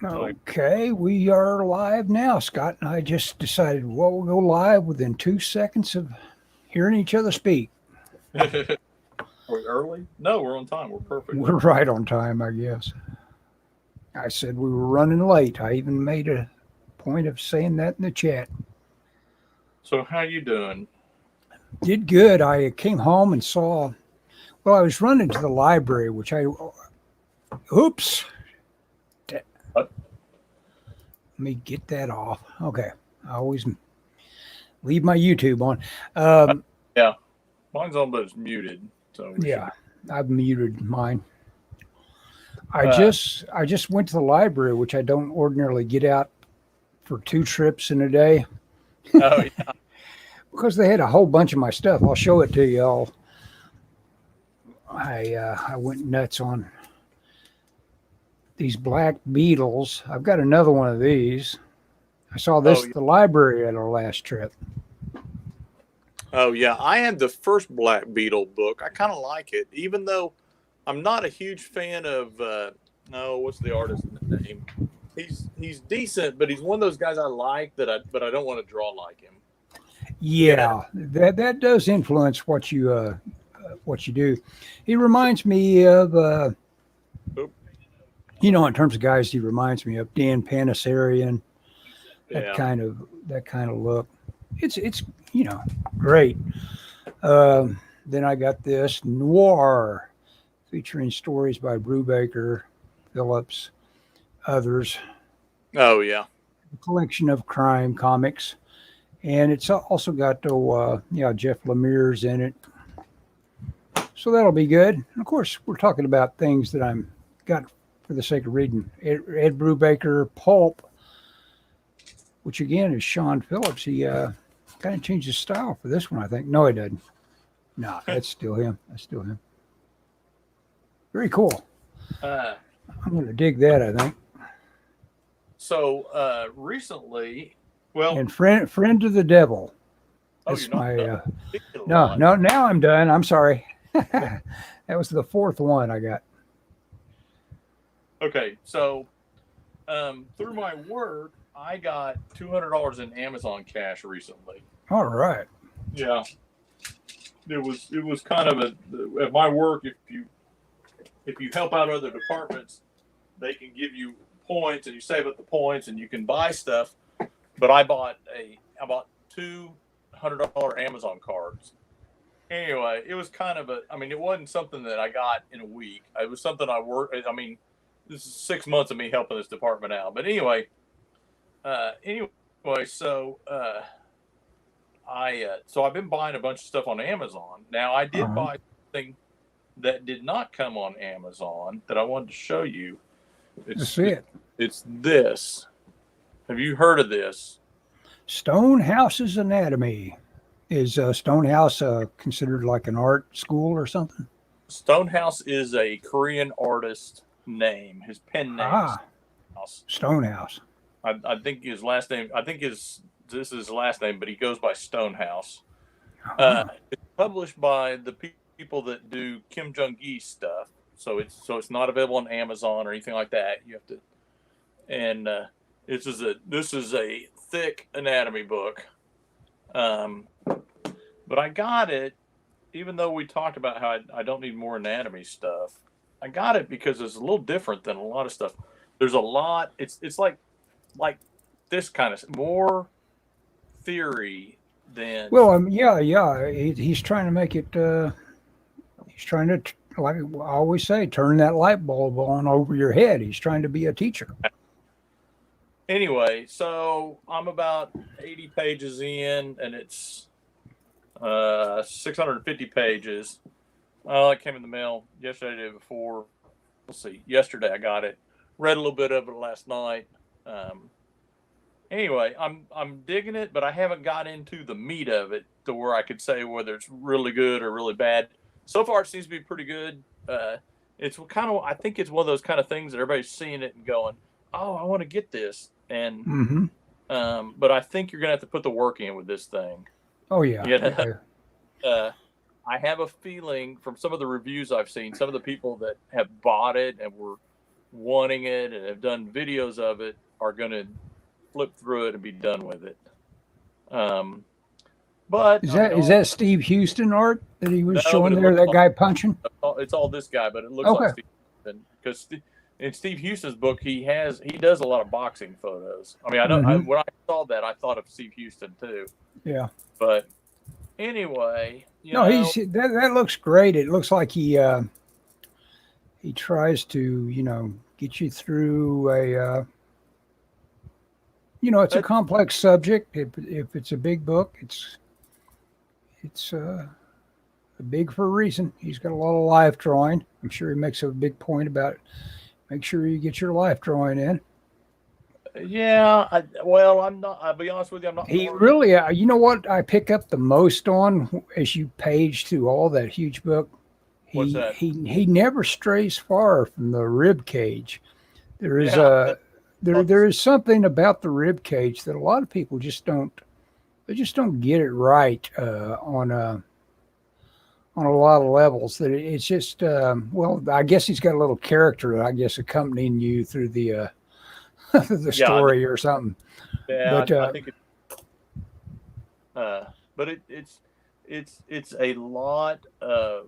Okay, we are live now. Scott and I just decided, well, we'll go live within 2 seconds of hearing each other speak. Are we early? No, we're on time. We're perfect. We're right on time, I guess. I said we were running late. I even made a point of saying that in the chat. So how you doing? Did good. I came home and saw, well, I was running to the library, oops, let What? me get that off. Okay, I always leave my YouTube on. Yeah, mine's on, but it's muted, so we should Yeah, be. I've muted mine. I Uh, just I just went to the library, which I don't ordinarily get out for 2 trips in a day oh yeah, because they had a whole bunch of my stuff. I'll show it to you all. I went nuts on these black beetles. I've got another one of these. I saw oh this yeah, at the library at our last trip. oh yeah. I had the first Black Beetle book. I kind of like it, even though I'm not a huge fan of. No, what's the artist's name? He's decent, but he's one of those guys I like but I don't want to draw like him. Yeah. Yeah, that does influence what you do. He reminds me of Oop, in terms of guys, he reminds me of Dan Panasarian, that yeah. kind of that kind of look. It's great. Then I got this noir featuring stories by Brubaker, Phillips, others. Oh yeah. A collection of crime comics, and it's also got Jeff Lemire's in it. So that'll be good. And of course, we're talking about things that I'm got for the sake of reading. Ed Brubaker Pulp, which again is Sean Phillips. He kind of changed his style for this one, I think. No, he didn't. No, that's still him. That's still him. Very cool. Uh, I'm going to dig that, I think. Recently, well, And friend to the devil. oh, you're That's not my done. You did a no, lot. no. Now I'm done. I'm sorry. That was the fourth one I got. Okay, so through my work, I got $200 in Amazon cash recently. All right. Yeah, it was kind of at my work. If you help out other departments, they can give you points, and you save up the points, and you can buy stuff. But I bought $200 Amazon cards. Anyway, it was kind of a. I mean, it wasn't something that I got in a week. It was something I worked. I mean, this is 6 months of me helping this department out. But anyway, so I've been buying a bunch of stuff on Amazon. Now I did Uh-huh. buy something that did not come on Amazon that I wanted to show you. Let's It's see it's, it. it's this. Have you heard of this? Stonehouse's Anatomy. Is Stonehouse considered like an art school or something? Stonehouse is a Korean artist name. His pen name is Ah, Stonehouse. Stonehouse. I think his last name. I think this is his last name, but he goes by Stonehouse. Uh-huh. It's published by the people that do Kim Jong Gi stuff. So it's not available on Amazon or anything like that. You have to, and this is a thick anatomy book. Um, but I got it, even though we talked about how I don't need more anatomy stuff. I got it because it's a little different than a lot of stuff. There's a lot. It's like this kind of more theory than. Well, yeah. He's trying to make it. He's trying to, like I always say, turn that light bulb on over your head. He's trying to be a teacher. Anyway, so I'm about 80 pages in, and it's 650 pages. It came in the mail yesterday, the day before. Let's see, yesterday I got it. Read a little bit of it last night. Um, anyway, I'm digging it, but I haven't got into the meat of it to where I could say whether it's really good or really bad. So far, it seems to be pretty good. It's kind of I think it's one of those kind of things that everybody's seeing it and going, "Oh, I want to get this," and Mm-hmm. but I think you're gonna have to put the work in with this thing. Oh yeah, You know, yeah. uh, I have a feeling from some of the reviews I've seen, some of the people that have bought it and were wanting it and have done videos of it are going to flip through it and be done with it. But Is I mean, that Steve Houston art that he was no, but showing it there? looks That like guy punching? it's all this guy, but it looks like Okay. Steve Houston because in Steve Houston's book he does a lot of boxing photos. I mean, I know Mm-hmm. when I saw that I thought of Steve Houston too. Yeah. But anyway, No, that looks great. It looks like he tries to get you through a it's a complex subject. If it's a big book, it's big for a reason. He's got a lot of life drawing. I'm sure he makes a big point about make sure you get your life drawing in. yeah. I'm not. I'll be honest with you. I'm not. He really, you know what I pick up the most on as you page through all that huge book. What's that? He never strays far from the rib cage. There is there is something about the rib cage that a lot of people just don't get it right on a lot of levels. That it's just well, I guess he's got a little character, I guess, accompanying you through the the story or something. Yeah, But I think it. But it's a lot of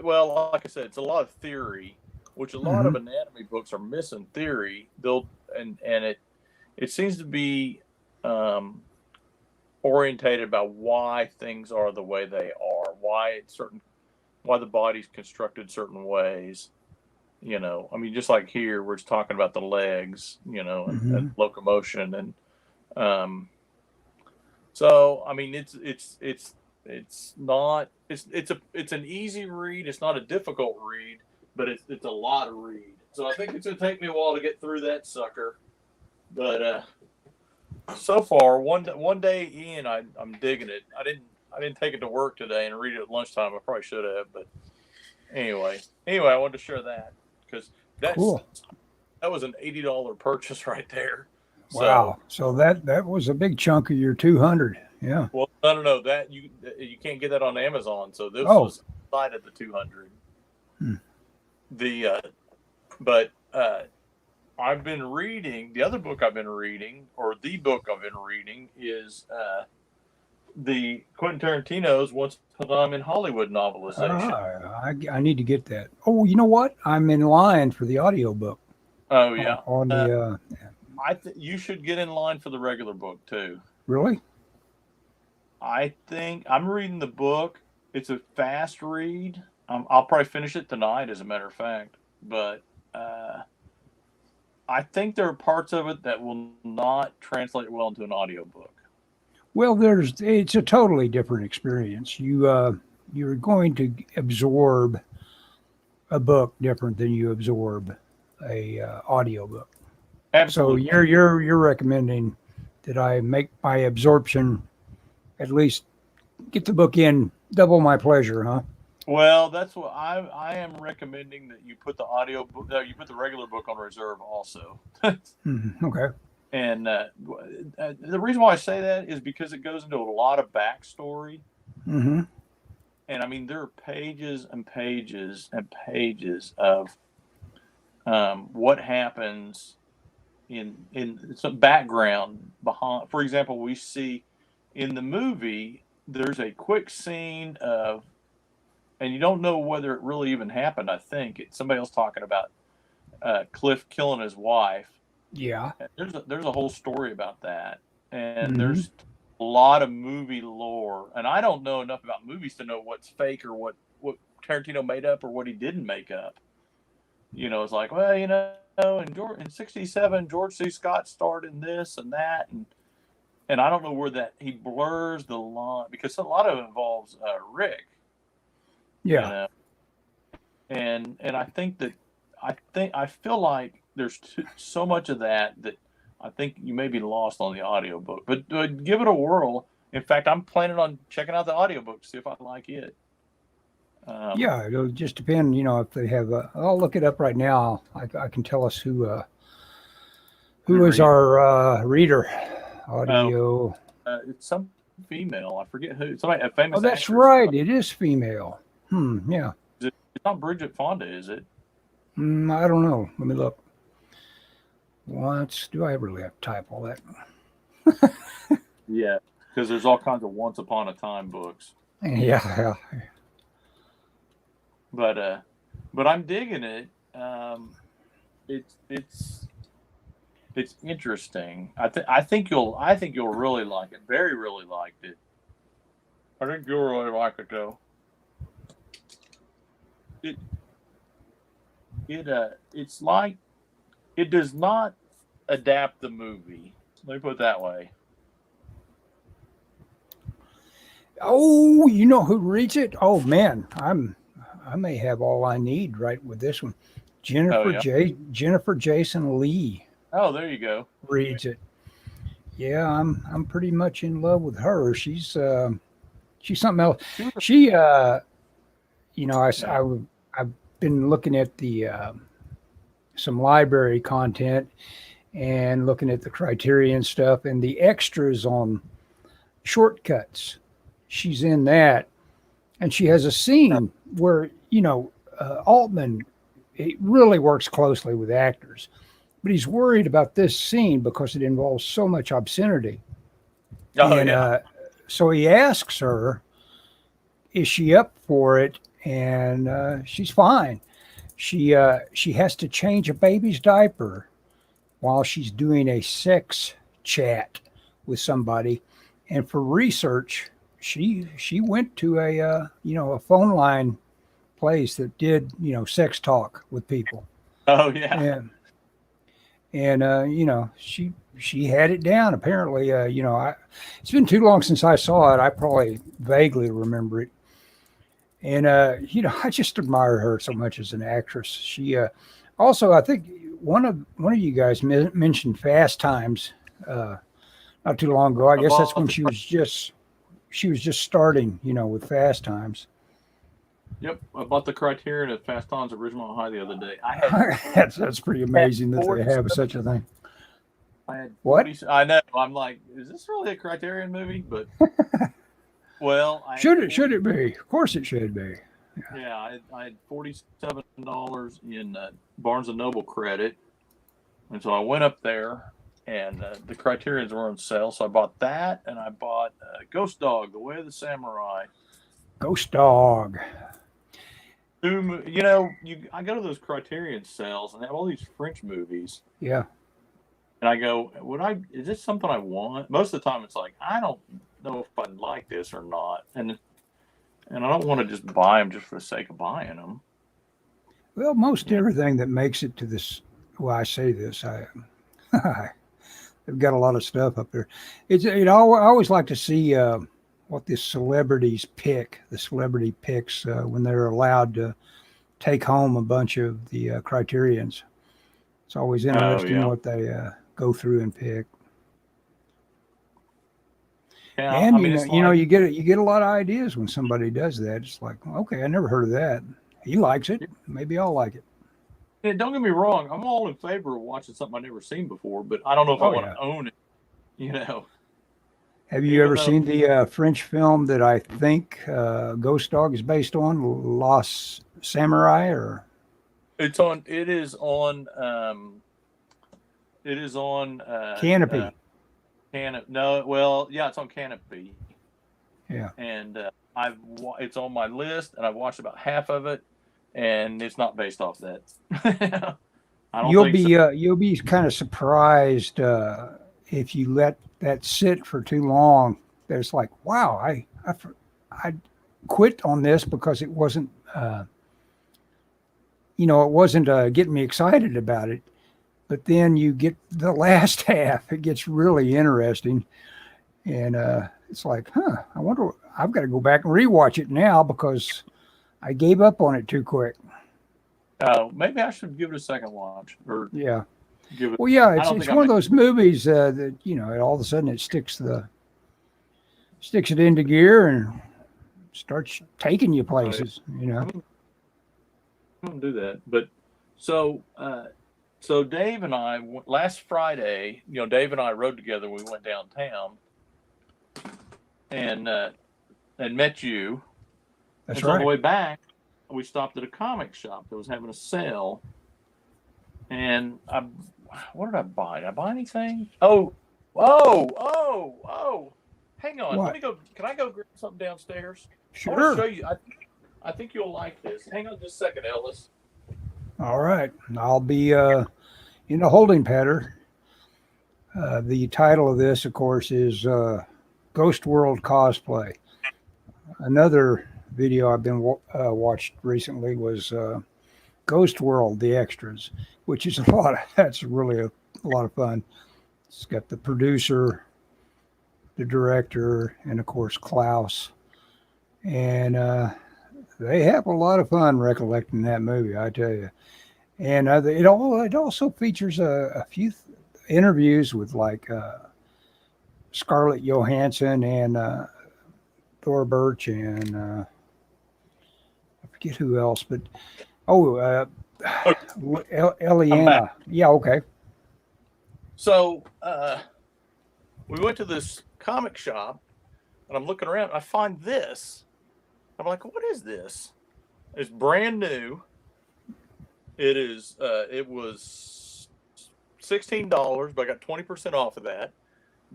well, like I said, it's a lot of theory, which a lot of anatomy books are missing theory. It seems to be orientated about why things are the way they are, why the body's constructed certain ways. I mean, just like here, we're just talking about the legs, and locomotion, and so I mean, it's an easy read. It's not a difficult read, but it's a lot of read. So I think it's gonna take me a while to get through that sucker. But so far, one day in, I'm digging it. I didn't take it to work today and read it at lunchtime. I probably should have, but anyway, I wanted to share that because cool. That was an $80 purchase right there. Wow! So that was a big chunk of your 200. Yeah. Well, no, that you can't get that on Amazon. So this was outside of the 200. But I've been reading the other book I've been reading, or the book I've been reading is the Quentin Tarantino's Once Upon a Time in Hollywood novelization. I need to get that. Oh, you know what? I'm in line for the audiobook. Oh yeah. On the you should get in line for the regular book too. Really? I think I'm reading the book. It's a fast read. I'll probably finish it tonight, as a matter of fact. But I think there are parts of it that will not translate well into an audiobook. Well, it's a totally different experience. You're going to absorb a book different than you absorb a audiobook. Absolutely. So you're recommending that I make my absorption at least get the book in double my pleasure, huh? Well, that's what I am recommending, that you put the audio book, you put the regular book on reserve also. Okay. And the reason why I say that is because it goes into a lot of backstory. Mm-hmm. And I mean, there are pages and pages and pages of what happens in some background behind. For example, we see in the movie, there's a quick scene of, and you don't know whether it really even happened. I think it's somebody else talking about Cliff killing his wife. Yeah. And there's a whole story about that, and there's a lot of movie lore, and I don't know enough about movies to know what's fake or what Tarantino made up or what he didn't make up. It's like, well, in '67, George C. Scott starred in this and that, and I don't know where that he blurs the line, because a lot of it involves Rick. Yeah. And I feel like there's so much of that I think you may be lost on the audiobook. But give it a whirl. In fact, I'm planning on checking out the audiobook to see if I like it. Yeah, it'll just depend, if they have I'll look it up right now. I can tell us who is our reader. Audio. It's some female. I forget who. Somebody, a famous. Oh, that's actress. right. It is female. Yeah. It's not Bridget Fonda, is it? I don't know. Let me look. Once, do I really have to type all that? Yeah, because there's all kinds of Once Upon a Time books. Yeah. But I'm digging it. It's it's interesting. I think you'll really like it. Barry really liked it. I think you'll really like it though. It it's like it does not adapt the movie. Let me put it that way. Oh, you know who reads it? Oh man, I may have all I need right with this one. Oh yeah. Jennifer Jason Lee Oh, there you go. reads it. Yeah, I'm pretty much in love with her. She's something else. She was, She you know yeah. I've been looking at the some library content and looking at the Criterion stuff and the extras on Shortcuts. She's in that, and she has a scene where Altman, it really works closely with actors, but he's worried about this scene because it involves so much obscenity, Oh and yeah. so he asks her, "Is she up for it?" And she's fine. She has to change a baby's diaper while she's doing a sex chat with somebody, and for research, she went to a phone line place that did sex talk with people, Oh yeah. and she had it down. Apparently, it's been too long since I saw it. I probably vaguely remember it, and I just admire her so much as an actress. She also, I think one of you guys mentioned Fast Times not too long ago. I guess that's About when the she was just starting, with Fast Times. Yep, I bought the Criterion at Fast Times Original High the other day. I had That's pretty had amazing that they have 47. such a thing. I had What 40. I know. I'm like, is this really a Criterion movie? But well, I had should 40. it be? Of course it should be. Yeah, I had $47 in Barnes and Noble credit, and so I went up there, and the Criterions were on sale, so I bought that, and I bought Ghost Dog: The Way of the Samurai. Ghost Dog. I go to those Criterion sales, and they have all these French movies, Yeah. and I go, is this something I want? Most of the time, it's like I don't know if I like this or not, and I don't want to just buy them just for the sake of buying them. Well, most Yeah. everything that makes it to this. Well, I say this. They've got a lot of stuff up there. I always like to see what the celebrities pick. The celebrity picks when they're allowed to take home a bunch of the criterions. It's always Oh interesting yeah. what they go through and pick. Yeah, And I mean, it's you get a lot of ideas when somebody does that. It's like, okay, I never heard of that. He likes it. Maybe I'll like it. don't get me wrong. I'm all in favor of watching something I've never seen before, but I don't know if I Oh want yeah. to own it. You know, Have you even ever though seen the French film that I think Ghost Dog is based on, Lost Samurai? Or it is on Canopy? Canopy. No, well, yeah, it's on Canopy, Yeah. and it's on my list, and I've watched about half of it, and it's not based off that. I don't think so. You'll be kind of surprised if you let that sit for too long. There's like, wow, I quit on this because it wasn't getting me excited about it. But then you get the last half, it gets really interesting, and it's like, I wonder. I've got to go back and rewatch it now because I gave up on it too quick. Maybe I should give it a second watch, or Yeah. give it. Well, yeah, I don't it's think I one of made. those movies that all of a sudden it sticks it into gear and starts taking you places. I don't do that, but so so Dave and I last Friday, Dave and I rode together. We went downtown and met you. That's And so on the right. way back, we stopped at a comic shop that was having a sale, And what did I buy? Did I buy anything? Oh! Hang on. Let What? me go. Can I go grab something downstairs? I want to show Sure. you. I think you'll like this. Hang on just a second, Ellis. All right. I'll be in a holding pattern. The title of this, of course, is Ghost World Cosplay. Another video I've been watched recently was Ghost World, the extras, which is a lot. That's really a lot of fun. It's got the producer, the director, and of course Klaus, and they have a lot of fun recollecting that movie. I tell you, and it also features a few interviews with like Scarlett Johansson and Thor Birch and I forget who else, but Okay, I'm back. Eliana. Yeah, okay. So we went to this comic shop, and I'm looking around. I find this. I'm like, what is this? It's brand new. It is. It was $16, but I got 20% off of that.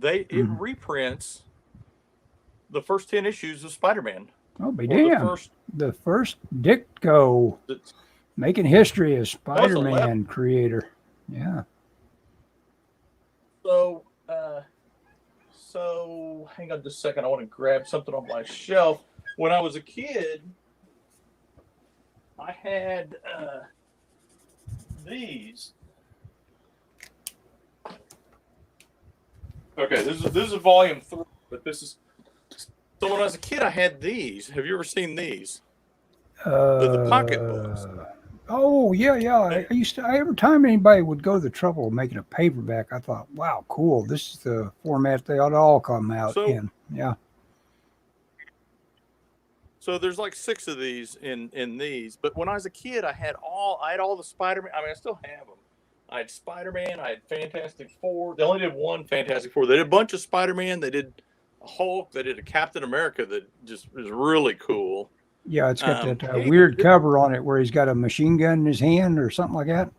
It reprints the first 10 issues of Spider-Man. Oh, be Or damn. The first Ditko making history as Spider-Man creator. Yeah. So hang on just a second. I want to grab something off my shelf. When I was a kid, I had these. Okay, this is volume 3, but this is. So when I was a kid, I had these. Have you ever seen these? The pocketbooks. Oh yeah. I used to. Every time anybody would go to the trouble of making a paperback, I thought, wow, cool. This is the format they ought to all come out in. Yeah. So there's like 6 of these in these. But when I was a kid, I had all the Spider-Man. I mean, I still have them. I had Spider-Man. I had Fantastic Four. They only did one Fantastic Four. They did a bunch of Spider-Man. They did a Hulk. They did a Captain America that just is really cool. Yeah, it's got that weird cover on it where he's got a machine gun in his hand or something like that.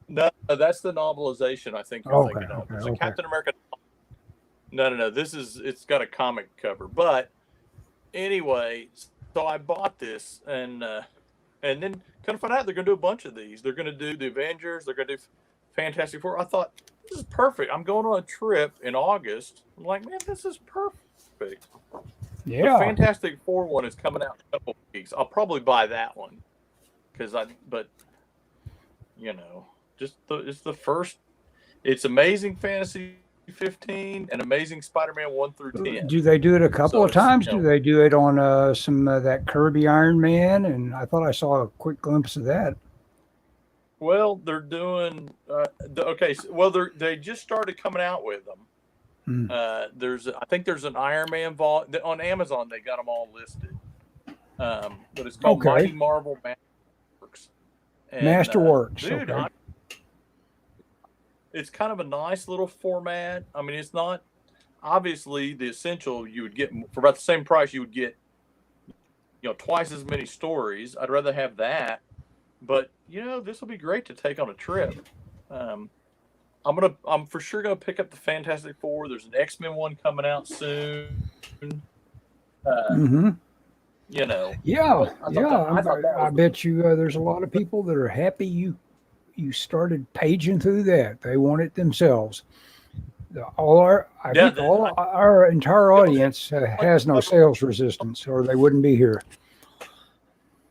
No, that's the novelization I think you're thinking of. There's a Captain America. No. It's got a comic cover. But anyway, so I bought this and then kind of find out they're going to do a bunch of these. They're going to do the Avengers. They're going to do Fantastic Four. I thought, this is perfect. I'm going on a trip in August. I'm like, man, this is perfect. Yeah. The Fantastic Four one is coming out in a couple weeks. I'll probably buy that one but it's the first. It's Amazing Fantasy 15 and Amazing Spider-Man 1 through 10. Do they do it a couple of times? Do they do it on some of that Kirby Iron Man? And I thought I saw a quick glimpse of that. Well, they're doing they just started coming out with them. I think there's an Iron Man vault on Amazon. They got them all listed, but it's called Mighty Marvel Masterworks. Masterworks, dude, it's kind of a nice little format. I mean, it's not obviously the essential. You would get for about the same price. You would get twice as many stories. I'd rather have that, but this will be great to take on a trip. I'm for sure gonna pick up the Fantastic Four. There's an X-Men one coming out soon. Yeah. I bet you there's a lot of people that are happy you started paging through that. They want it themselves. I think our entire audience has no sales resistance, or they wouldn't be here.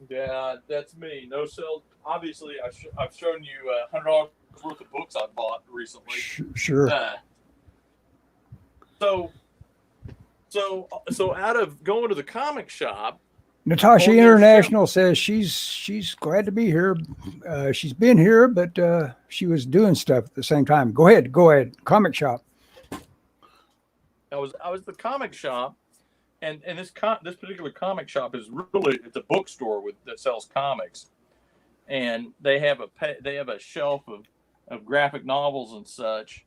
Yeah, that's me. No sales. Obviously, I've shown you $100 worth of books I bought recently. Sure. So out of going to the comic shop, Natasha International says she's glad to be here. She's been here, but she was doing stuff at the same time. Go ahead. Comic shop. I was at the comic shop, and this particular comic shop is it's a bookstore that sells comics, and they have a shelf of graphic novels and such,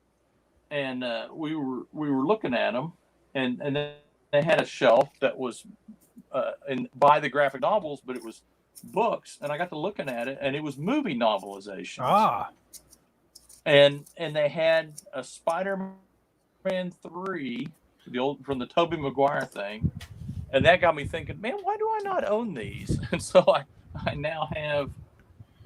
and we were looking at them, and then they had a shelf that was by the graphic novels, but it was books, and I got to looking at it, and it was movie novelizations. Ah, And they had a Spider-Man 3, the old from the Tobey Maguire thing, and that got me thinking, man, why do I not own these? And so I now have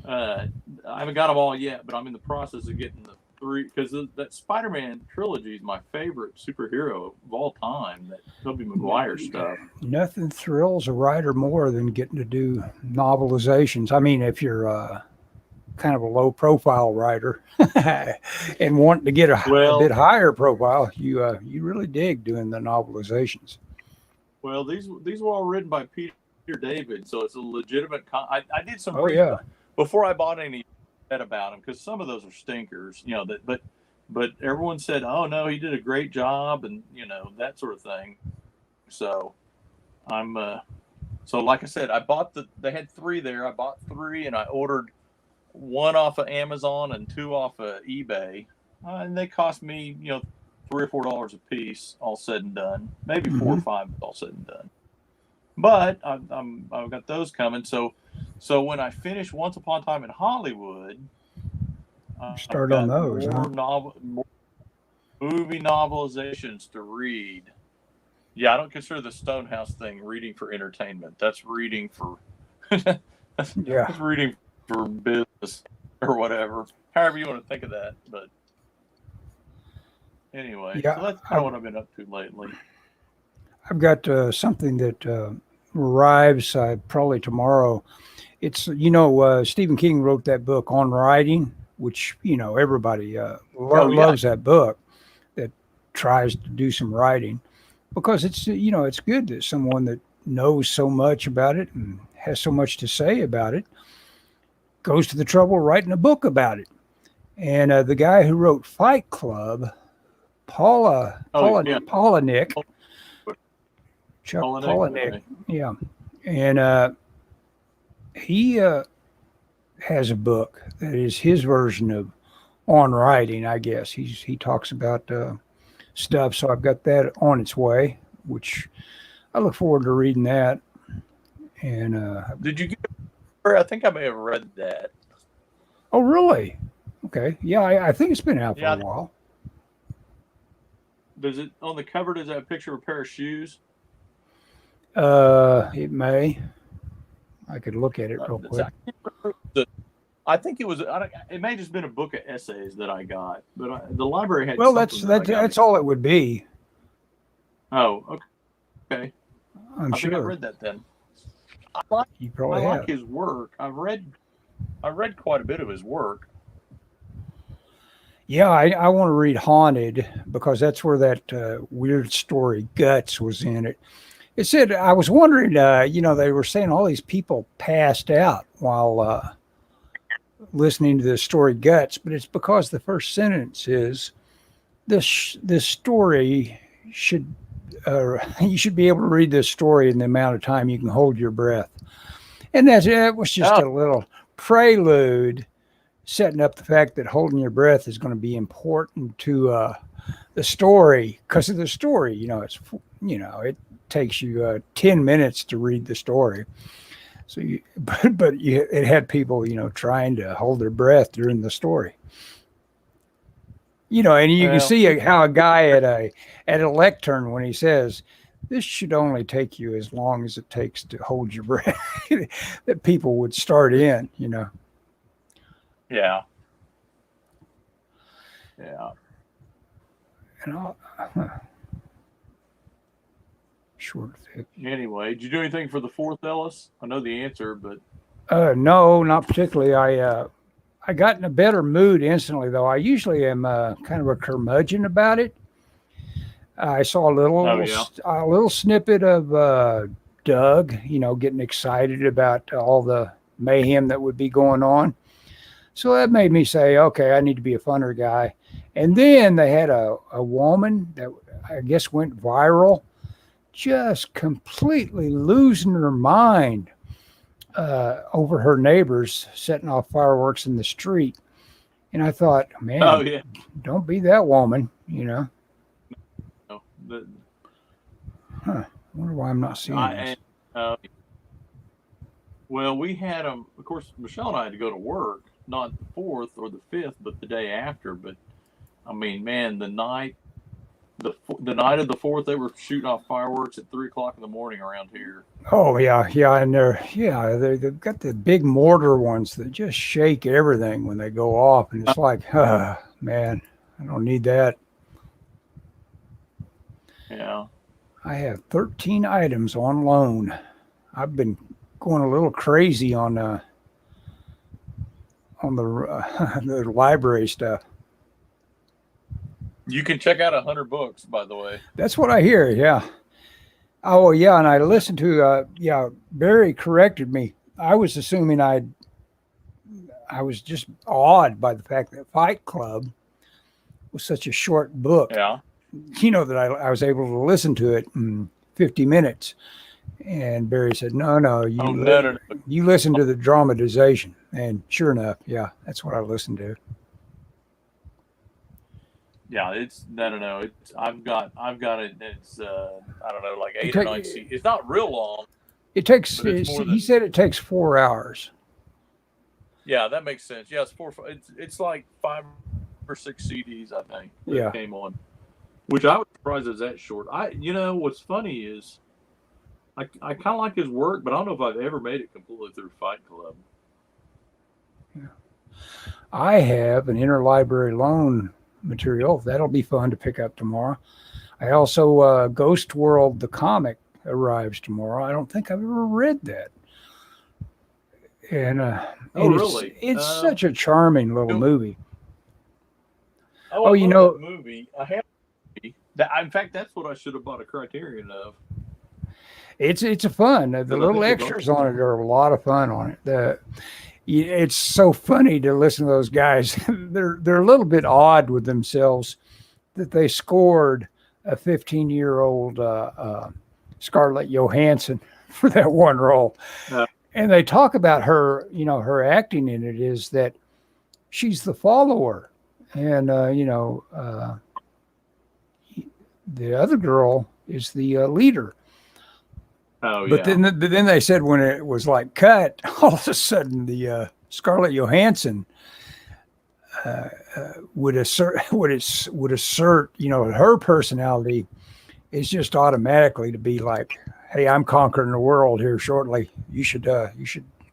I haven't got them all yet, but I'm in the process of getting the 3, because that Spider-Man trilogy is my favorite superhero of all time. That Tobey Maguire stuff. nothing thrills a writer more than getting to do novelizations. I mean, if you're kind of a low profile writer and wanting to get a bit higher profile, you really dig doing the novelizations. Well, these were all written by Peter David, so it's a legitimate. I did some before I bought any about him, because some of those are stinkers, you know. But everyone said, "Oh no, he did a great job," and you know, that sort of thing. So I'm so like I said, I bought they had 3 there. I bought 3, and I ordered 1 off of Amazon and 2 off of eBay, and they cost me, you know, $3 or $4 a piece, all said and done. Maybe 4 or 5, all said and done. But I've got those coming. So when I finish Once Upon a Time in Hollywood, start on those. More movie novelizations to read. Yeah, I don't consider the Stonehouse thing reading for entertainment. That's reading for that's reading for business or whatever. However you want to think of that. But anyway, so that's kind of what I've been up to lately. I've got something that arrives probably tomorrow. It's, you know, Stephen King wrote that book on writing, which, you know, everybody loves that book that tries to do some writing, because it's, you know, it's good that someone that knows so much about it and has so much to say about it goes to the trouble of writing a book about it. And the guy who wrote Fight Club, Palahniuk, Chuck Palahniuk, yeah, and he has a book that is his version of on writing, I guess. He talks about stuff, so I've got that on its way, which I look forward to reading that. And did you get? I think I may have read that. Oh, really? Okay, yeah, I think it's been out for a while. Does it on the cover? Does that have a picture of a pair of shoes? It may. I could look at it real quick. I think it was. It may have just been a book of essays that I got, but the library had. Well, that's all it would be. Oh, okay. I'm sure. I think I read that then. You probably like his work. I read quite a bit of his work. Yeah, I want to read Haunted, because that's where that weird story Guts was in it. It said, I was wondering, you know, they were saying all these people passed out while listening to this story Guts, but it's because the first sentence is, this story should, you should be able to read this story in the amount of time you can hold your breath. And that was just a little prelude, setting up the fact that holding your breath is going to be important to the story, because of the story. You know, it's, you know, it takes you 10 minutes to read the story. So, it had people, you know, trying to hold their breath during the story. You know, and you can see how a guy at a lectern, when he says, this should only take you as long as it takes to hold your breath, that people would start in, you know. Yeah. Yeah. And short. Anyway, did you do anything for the 4th, Ellis? I know the answer, but no, not particularly. I got in a better mood instantly, though. I usually am kind of a curmudgeon about it. I saw a little snippet of Doug, you know, getting excited about all the mayhem that would be going on. So that made me say, okay, I need to be a funner guy. And then they had a woman that I guess went viral, just completely losing her mind over her neighbors setting off fireworks in the street. And I thought, man, don't be that woman, you know. No, I wonder why I'm not seeing this. Well, we had them. Of course, Michelle and I had to go to work, not the 4th or the 5th, but the day after. But I mean, man, the night of the 4th, they were shooting off fireworks at 3 o'clock in the morning around here. Oh yeah, and they've got the big mortar ones that just shake everything when they go off, and it's like, man, I don't need that. Yeah. I have 13 items on loan. I've been going a little crazy on the the library stuff. You can check out 100 books, by the way. That's what I hear. Yeah. Oh yeah, and I listened to Barry corrected me. I was assuming I was just awed by the fact that Fight Club was such a short book. Yeah. That I was able to listen to it in 50 minutes. And Barry said, no, you listen to the dramatization. And sure enough, yeah, that's what I listened to. Yeah, no. I've got it. It's I don't know, like 8 or 9 seats. It's not real long. It takes. He said it takes 4 hours. Yeah, that makes sense. Yeah, it's like 5 or 6 CDs, I think. That came on, which I was surprised it was that short. What's funny is, I kind of like his work, but I don't know if I've ever made it completely through Fight Club. Yeah, I have an interlibrary loan material that'll be fun to pick up tomorrow. I also Ghost World the comic arrives tomorrow. I don't think I've ever read that. And really? It's such a charming little movie. Oh, that movie. I have that. In fact, that's what I should have bought a Criterion of. It's a fun. The little extras on it are a lot of fun on it. It's so funny to listen to those guys. They're a little bit odd with themselves that they scored a 15-year-old Scarlett Johansson for that one role. And they talk about her, her acting in it is that she's the follower. And, the other girl is the leader. Oh, but then they said when it was like cut, all of a sudden the Scarlett Johansson would assert, her personality is just automatically to be like, hey, I'm conquering the world here shortly. You should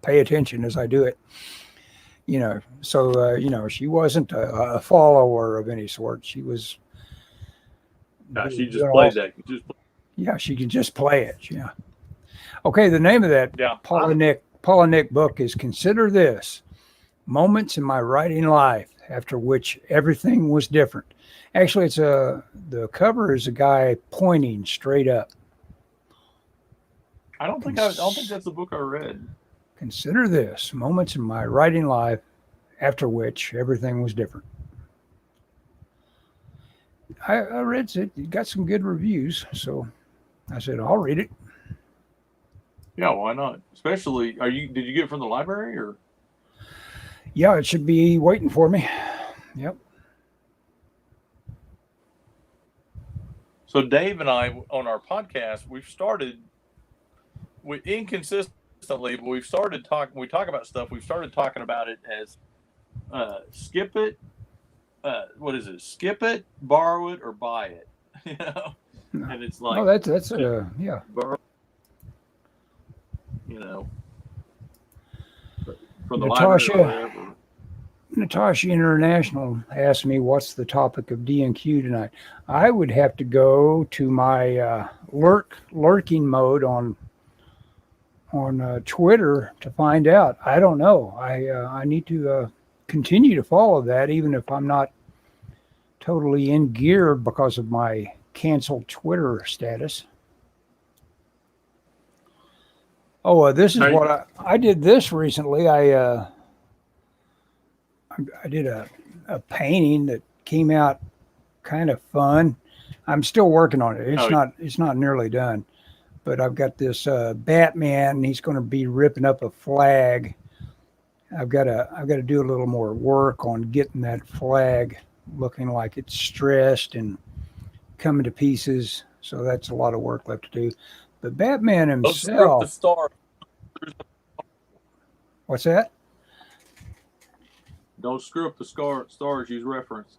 pay attention as I do it. So she wasn't a follower of any sort. She was. No, she just plays that. Yeah, she can just play it. Yeah. Okay, the name of that Paula Nick book is Consider This: Moments in My Writing Life After Which Everything Was Different. Actually, the cover is a guy pointing straight up. I don't think that's the book I read. Consider this: moments in my writing life after which everything was different. I read it. It got some good reviews, so I said I'll read it. Yeah, why not? Especially, did you get it from the library or? Yeah, it should be waiting for me. Yep. So Dave and I on our podcast, we've started inconsistently, but we talk about stuff. We've started talking about it as skip it. What is it? Skip it, borrow it, or buy it. And it's like, that's yeah. Borrow, from the library. Natasha International asked me what's the topic of D&Q tonight. I would have to go to my lurking mode on Twitter to find out. I don't know. I need to continue to follow that, even if I'm not totally in gear because of my canceled Twitter status. Oh, this is what I did this recently. I did a painting that came out kind of fun. I'm still working on it. It's not nearly done, but I've got this Batman. He's going to be ripping up a flag. I've got to do a little more work on getting that flag looking like it's stressed and coming to pieces. So that's a lot of work left to do. But Batman himself. What's that? Don't screw up the stars you referenced.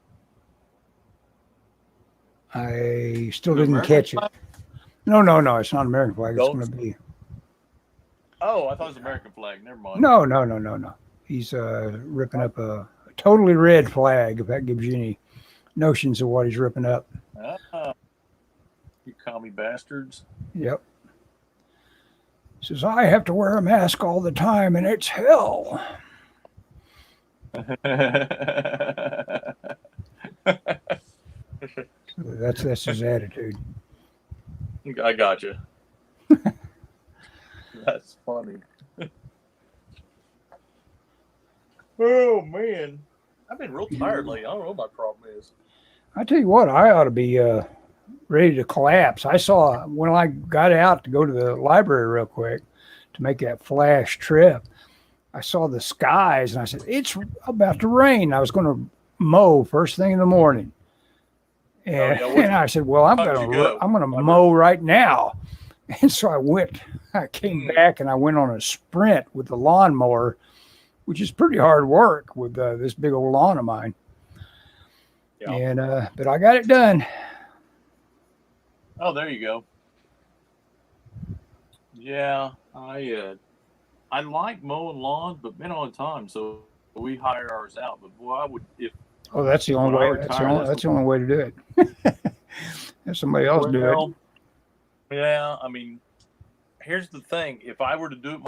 I still The didn't American catch it. flag? No, it's not American flag. It's Don't. going to be. Oh, I thought it was American flag. Never mind. No. He's ripping up a totally red flag, if that gives you any notions of what he's ripping up. You commie bastards. Yep. Says, I have to wear a mask all the time, and it's hell. That's his attitude. I got you. That's funny. Oh man, I've been real tired lately. I don't know what my problem is. I tell you what, I ought to be ready to collapse. I saw when I got out to go to the library real quick to make that flash trip, I saw the skies and I said, it's about to rain. I was going to mow first thing in the morning. And, and I said, well, I'm going to mow right now. And so I came back and I went on a sprint with the lawnmower, which is pretty hard work with this big old lawn of mine. Yeah. And, but I got it done. Oh, there you go. Yeah, I like mowing lawns, but been on time, so we hire ours out. But boy, I would if. Oh, that's the only way. That's the only way to do it. Have somebody else do it. Yeah, I mean, here's the thing: if I were to do it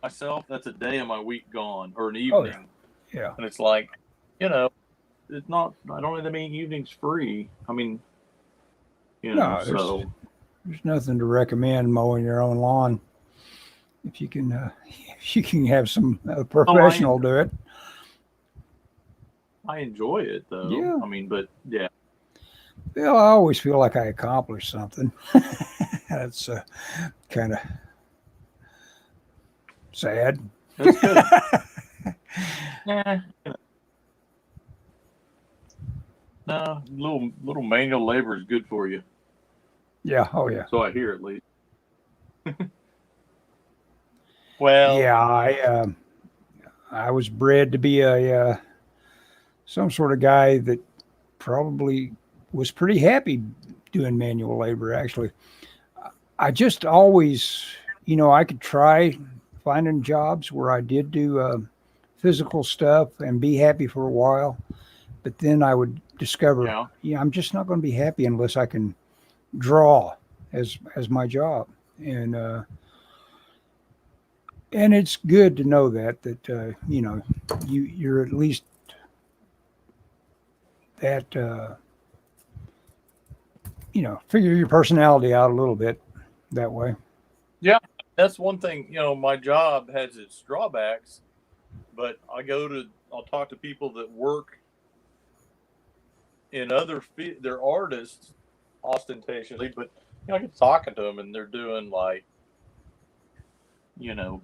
myself, that's a day of my week gone, or an evening. Oh, yeah. And it's like, it's not. I don't have that many evenings free. I mean, so there's nothing to recommend mowing your own lawn if you can have some professional do it. I enjoy it though. Yeah. I mean, but yeah. Well, I always feel like I accomplished something. That's kind of sad. That's good. Yeah. No, little manual labor is good for you. Yeah. Oh, yeah. So I hear at least. Well. Yeah, I was bred to be a some sort of guy that probably was pretty happy doing manual labor. Actually, I just always, I could try finding jobs where I did do physical stuff and be happy for a while, but then I would discover, I'm just not going to be happy unless I can draw as my job. And it's good to know that you're at least that figure your personality out a little bit that way. Yeah, that's one thing. My job has its drawbacks, but I'll talk to people that work in other they're artists ostentatiously, but I get talking to them and they're doing like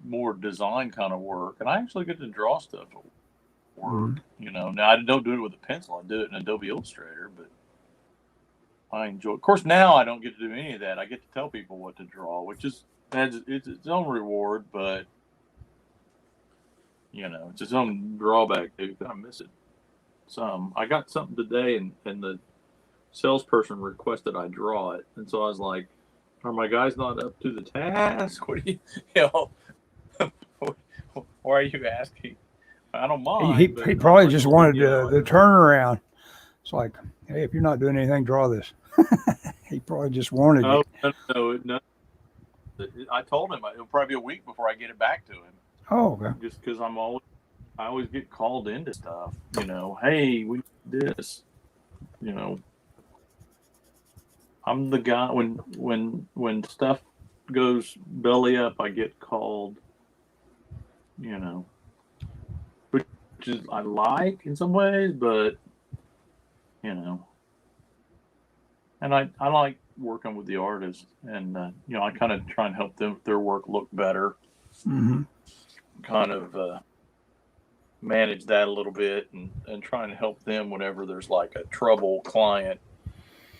more design kind of work, and I actually get to draw stuff at work. Now I don't do it with a pencil. I do it in Adobe Illustrator, but I enjoy it. Of course, now I don't get to do any of that. I get to tell people what to draw, which has its own reward, but it's its own drawback too. I miss it some. I got something today, and the salesperson requested I draw it, and so I was like, "Are my guys not up to the task? What do why are you asking?" I don't mind. He probably just wanted the turnaround. It's like, hey, if you're not doing anything, draw this. He probably just wanted it. No. I told him it'll probably be a week before I get it back to him. Oh, okay. Just because I always get called into stuff. Hey, we need this. I'm the guy when stuff goes belly up, I get called. Which is I like in some ways, but and I like working with the artists, and I kind of try and help their work look better. Mm-hmm. Kind of manage that a little bit, and try and help them whenever there's like a trouble client,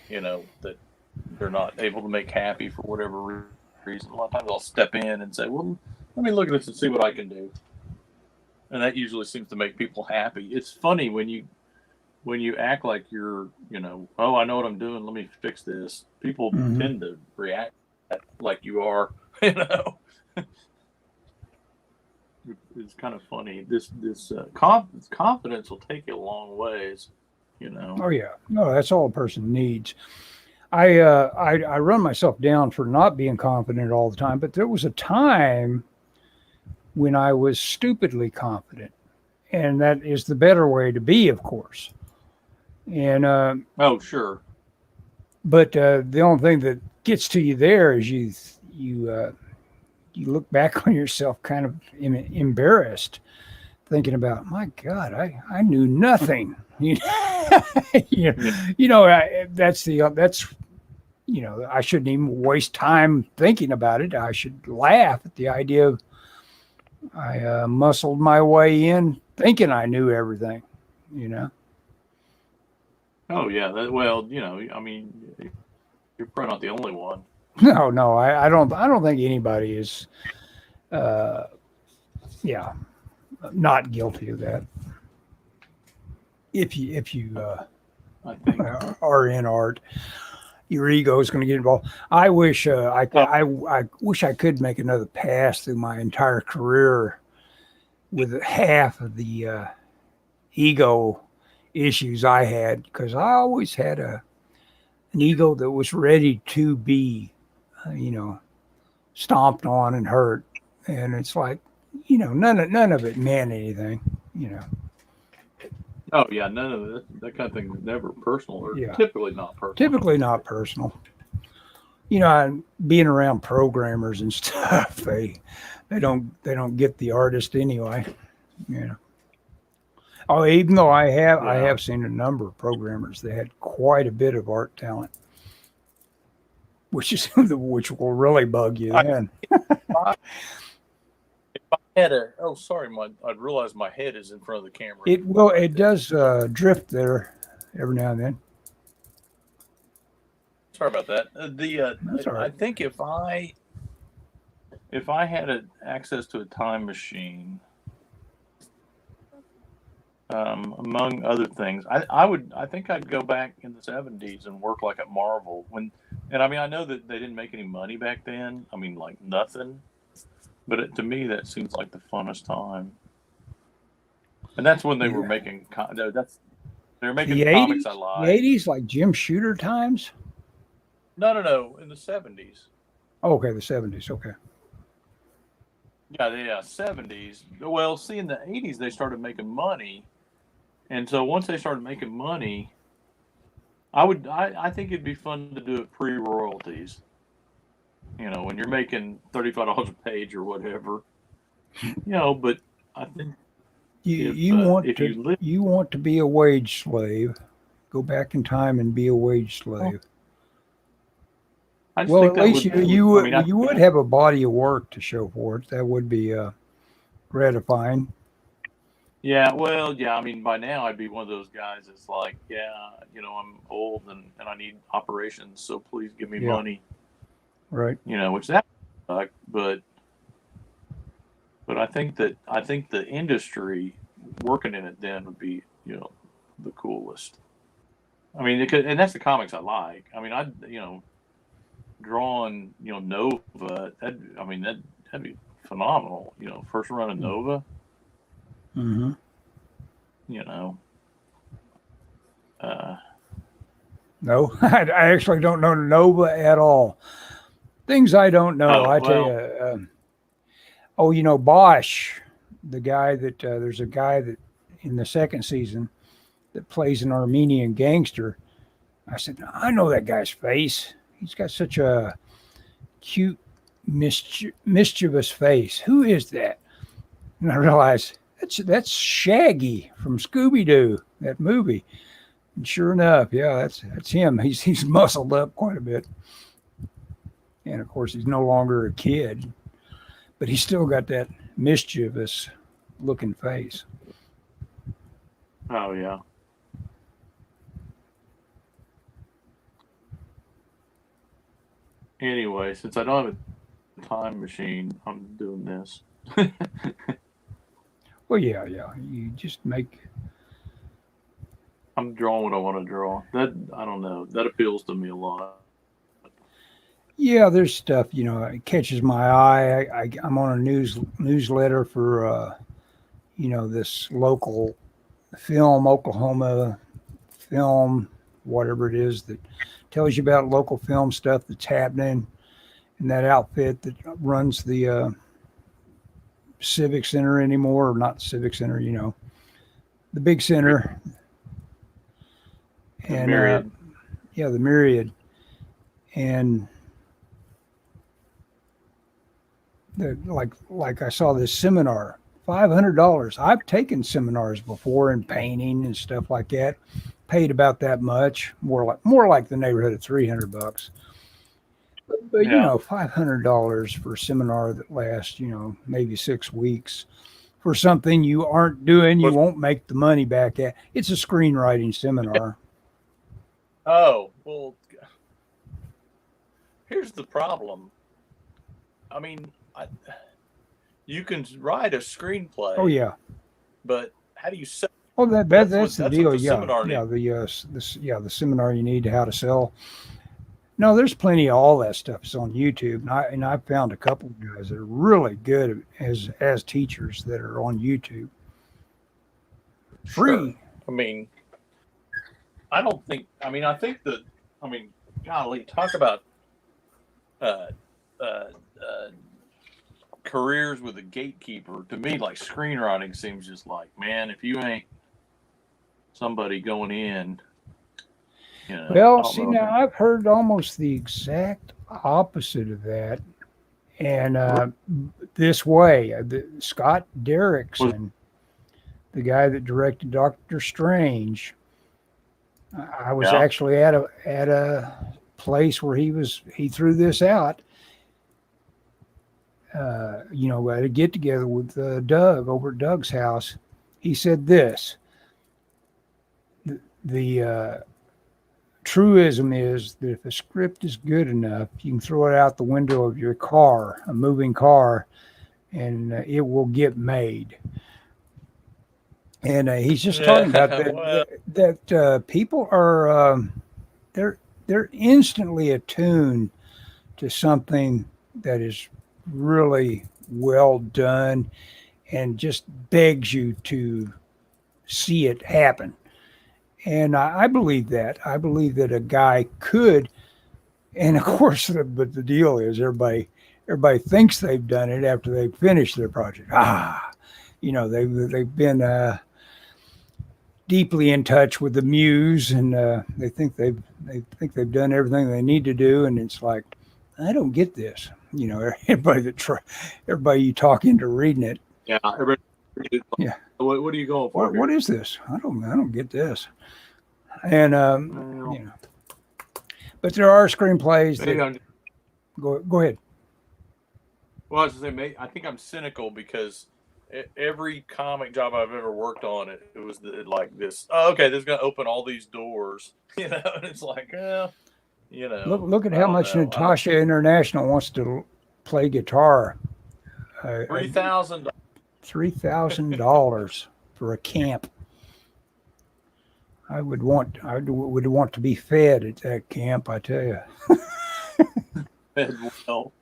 that they're not able to make happy for whatever reason. A lot of times I'll step in and say, well, let me look at this and see what I can do. and that usually seems to make people happy. It's funny when you act like you're, oh, I know what I'm doing, let me fix this. People Mm-hmm. tend to react like you are, you know. It's kind of funny. This confidence will take you a long ways, you know. Oh yeah, no, that's all a person needs. I run myself down for not being confident all the time, but there was a time when I was stupidly confident, and that is the better way to be, of course. And Oh, sure. but the only thing that gets to you there is you look back on yourself kind of embarrassed, thinking about, my God, I knew nothing. you know, Yeah. that's I shouldn't even waste time thinking about it. I should laugh at the idea of I muscled my way in thinking I knew everything, you know. Oh, yeah. Well, I mean, you're probably not the only one. No, I don't think anybody is, uh, yeah, not guilty of that. If you I think. are in art, your ego is going to get involved. I wish Oh, I wish I could make another pass through my entire career with half of the ego issues I had, because I always had an ego that was ready to be, you know, stomped on and hurt, and it's like, none of it meant anything, you know. oh yeah. None of that kind of thing is never personal, or Yeah, typically not personal. typically not personal. Being around programmers and stuff, they don't get the artist anyway, you know. Oh, even though I Yeah. have seen a number of programmers that had quite a bit of art talent, which will really bug you I, then. if I had a, oh, sorry, I'd realize my head is in front of the camera right It there. does drift there every now and then. Sorry about that. That's all I right. think if I had access to a time machine, among other things, I think I'd go back in the '70s and work like at Marvel and I mean, I know that they didn't make any money back then. I mean, like nothing, but to me that seems like the funnest time. And that's when they were Yeah. making no, that's they were making The the comics I '80s, the like. '80s, like Jim Shooter times. No, no, no, in the '70s. Oh, okay, the '70s. Okay. Yeah, '70s. Well, see, in the '80s they started making money, and so once they started making money, I think it'd be fun to do it pre-royalties. When you're making $35 a page or whatever. But I think You if you want if to you live, you want to be a wage slave? Go back in time and be a wage well, slave. I just Well, think at that least would would I mean, I you think would have a body of work to show for it. That would be gratifying. yeah, well, yeah, I mean, by now I'd be one of those guys that's like, yeah, I'm old and I need operations, so please give me Yeah, money, right. which that suck, but I think the industry working in it then would be, the coolest. I mean, and that's the comics I like. I mean, drawing, Nova. I mean, that'd be phenomenal. First run of Nova. Mm-hmm. You know, uh, No, I actually don't know Nova at all. Things I don't know. oh I tell you. well, Oh, Bosch, the guy that there's a guy that in the second season that plays an Armenian gangster. I said, I know that guy's face. He's got such a cute, mischievous face. Who is that? And I realized that's Shaggy from Scooby Doo, that movie. And sure enough, yeah, that's him. He's muscled up quite a bit, and of course he's no longer a kid, but he's still got that mischievous looking face. oh yeah. Anyway, since I don't have a time machine, I'm doing this. Well, yeah, yeah. You just make. I'm drawing what I want to draw. That I don't know. That appeals to me a lot. Yeah, there's stuff it catches my eye. I'm on a newsletter for this local film, Oklahoma film, whatever it is that tells you about local film stuff that's happening in that outfit that runs the Civic Center anymore, or not Civic Center, the big center, The and myriad. yeah, the Myriad, and like I saw this seminar, $500. I've taken seminars before in painting and stuff like that. Paid about that much, more like the neighborhood of $300. But Yeah. $500 for a seminar that lasts, maybe 6 weeks for something you aren't doing, you Was won't make the money back at. It's a screenwriting seminar. oh well. Here's the problem. I mean, you can write a screenplay. Oh yeah. But how do you sell? Oh, that's the That's what deal. the Yeah, seminar yeah. needs. The seminar you need, how to sell. No, there's plenty of all that stuff is on YouTube, and I found a couple of guys that are really good as teachers that are on YouTube. Sure. Free. I mean, I don't think. I mean, I think that. I mean, golly, talk about uh, uh, uh, careers with a gatekeeper. To me, like screenwriting seems just like, man, if you ain't somebody going in, I Well, don't see, know. now I've heard almost the exact opposite of that, and this way, Scott Was Derrickson, the guy that directed Doctor Strange, I was yeah, actually at a place where he threw this out. At a get together with Doug over at Doug's house. He said this: the truism is that if a script is good enough, you can throw it out the window of your car, a moving car, and it will get made. And he's just talking about yeah. that Well, people are they're they're instantly attuned to something that is really well done and just begs you to see it happen. And I believe that. I believe that a guy could, and of course, but the deal is everybody thinks they've done it after they've finished their project. They've been deeply in touch with the muse, and they think they've done everything they need to do, and it's like, I don't get this. Everybody you talk into reading it, yeah. Everybody, yeah. what are you going for What here? is this? I don't get this. And Well, but there are screenplays maybe that I'm. go ahead. Well, I was gonna say, I think I'm cynical because every comic job I've ever worked on, it was like this. Oh, okay, this is gonna open all these doors, and it's like, Look at I how don't much know. Natasha International wants to play guitar. Uh, $3,000. $3,000 for a camp. I would want to be fed at that camp. I tell you. Well,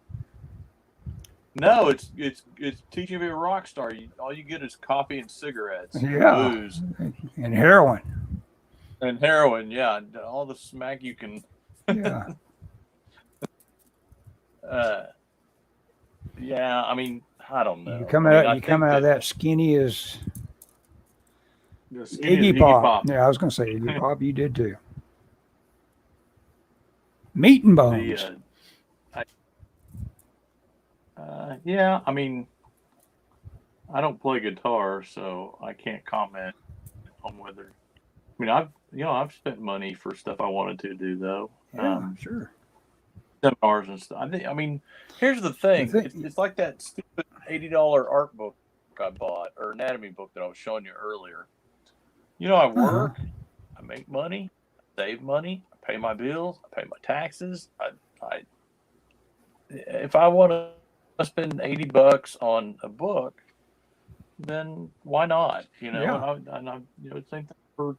no, it's teaching you to be a rock star. All you get is coffee and cigarettes and Yeah, booze and heroin. and heroin. Yeah, and all the smack you can. Yeah. Uh, yeah, I mean, I don't You know. come I mean, out I you come think out of that that skinny as the skinny is Iggy Iggy Pop. Pop. Yeah, I was going to say Iggy Pop. You did too. Meat and The bones. yeah, I mean, I don't play guitar, so I can't comment on whether. I mean, I've spent money for stuff I wanted to do though, Yeah, sure. seminars and stuff. I mean, here's the The thing: thing, it's like that stupid $80 art book I bought or anatomy book that I was showing you earlier. I uh-huh. work, I make money, I save money, I pay my bills, I pay my taxes. I if I want to spend $80 on a book, then why not? You know, Yeah. and I same thing for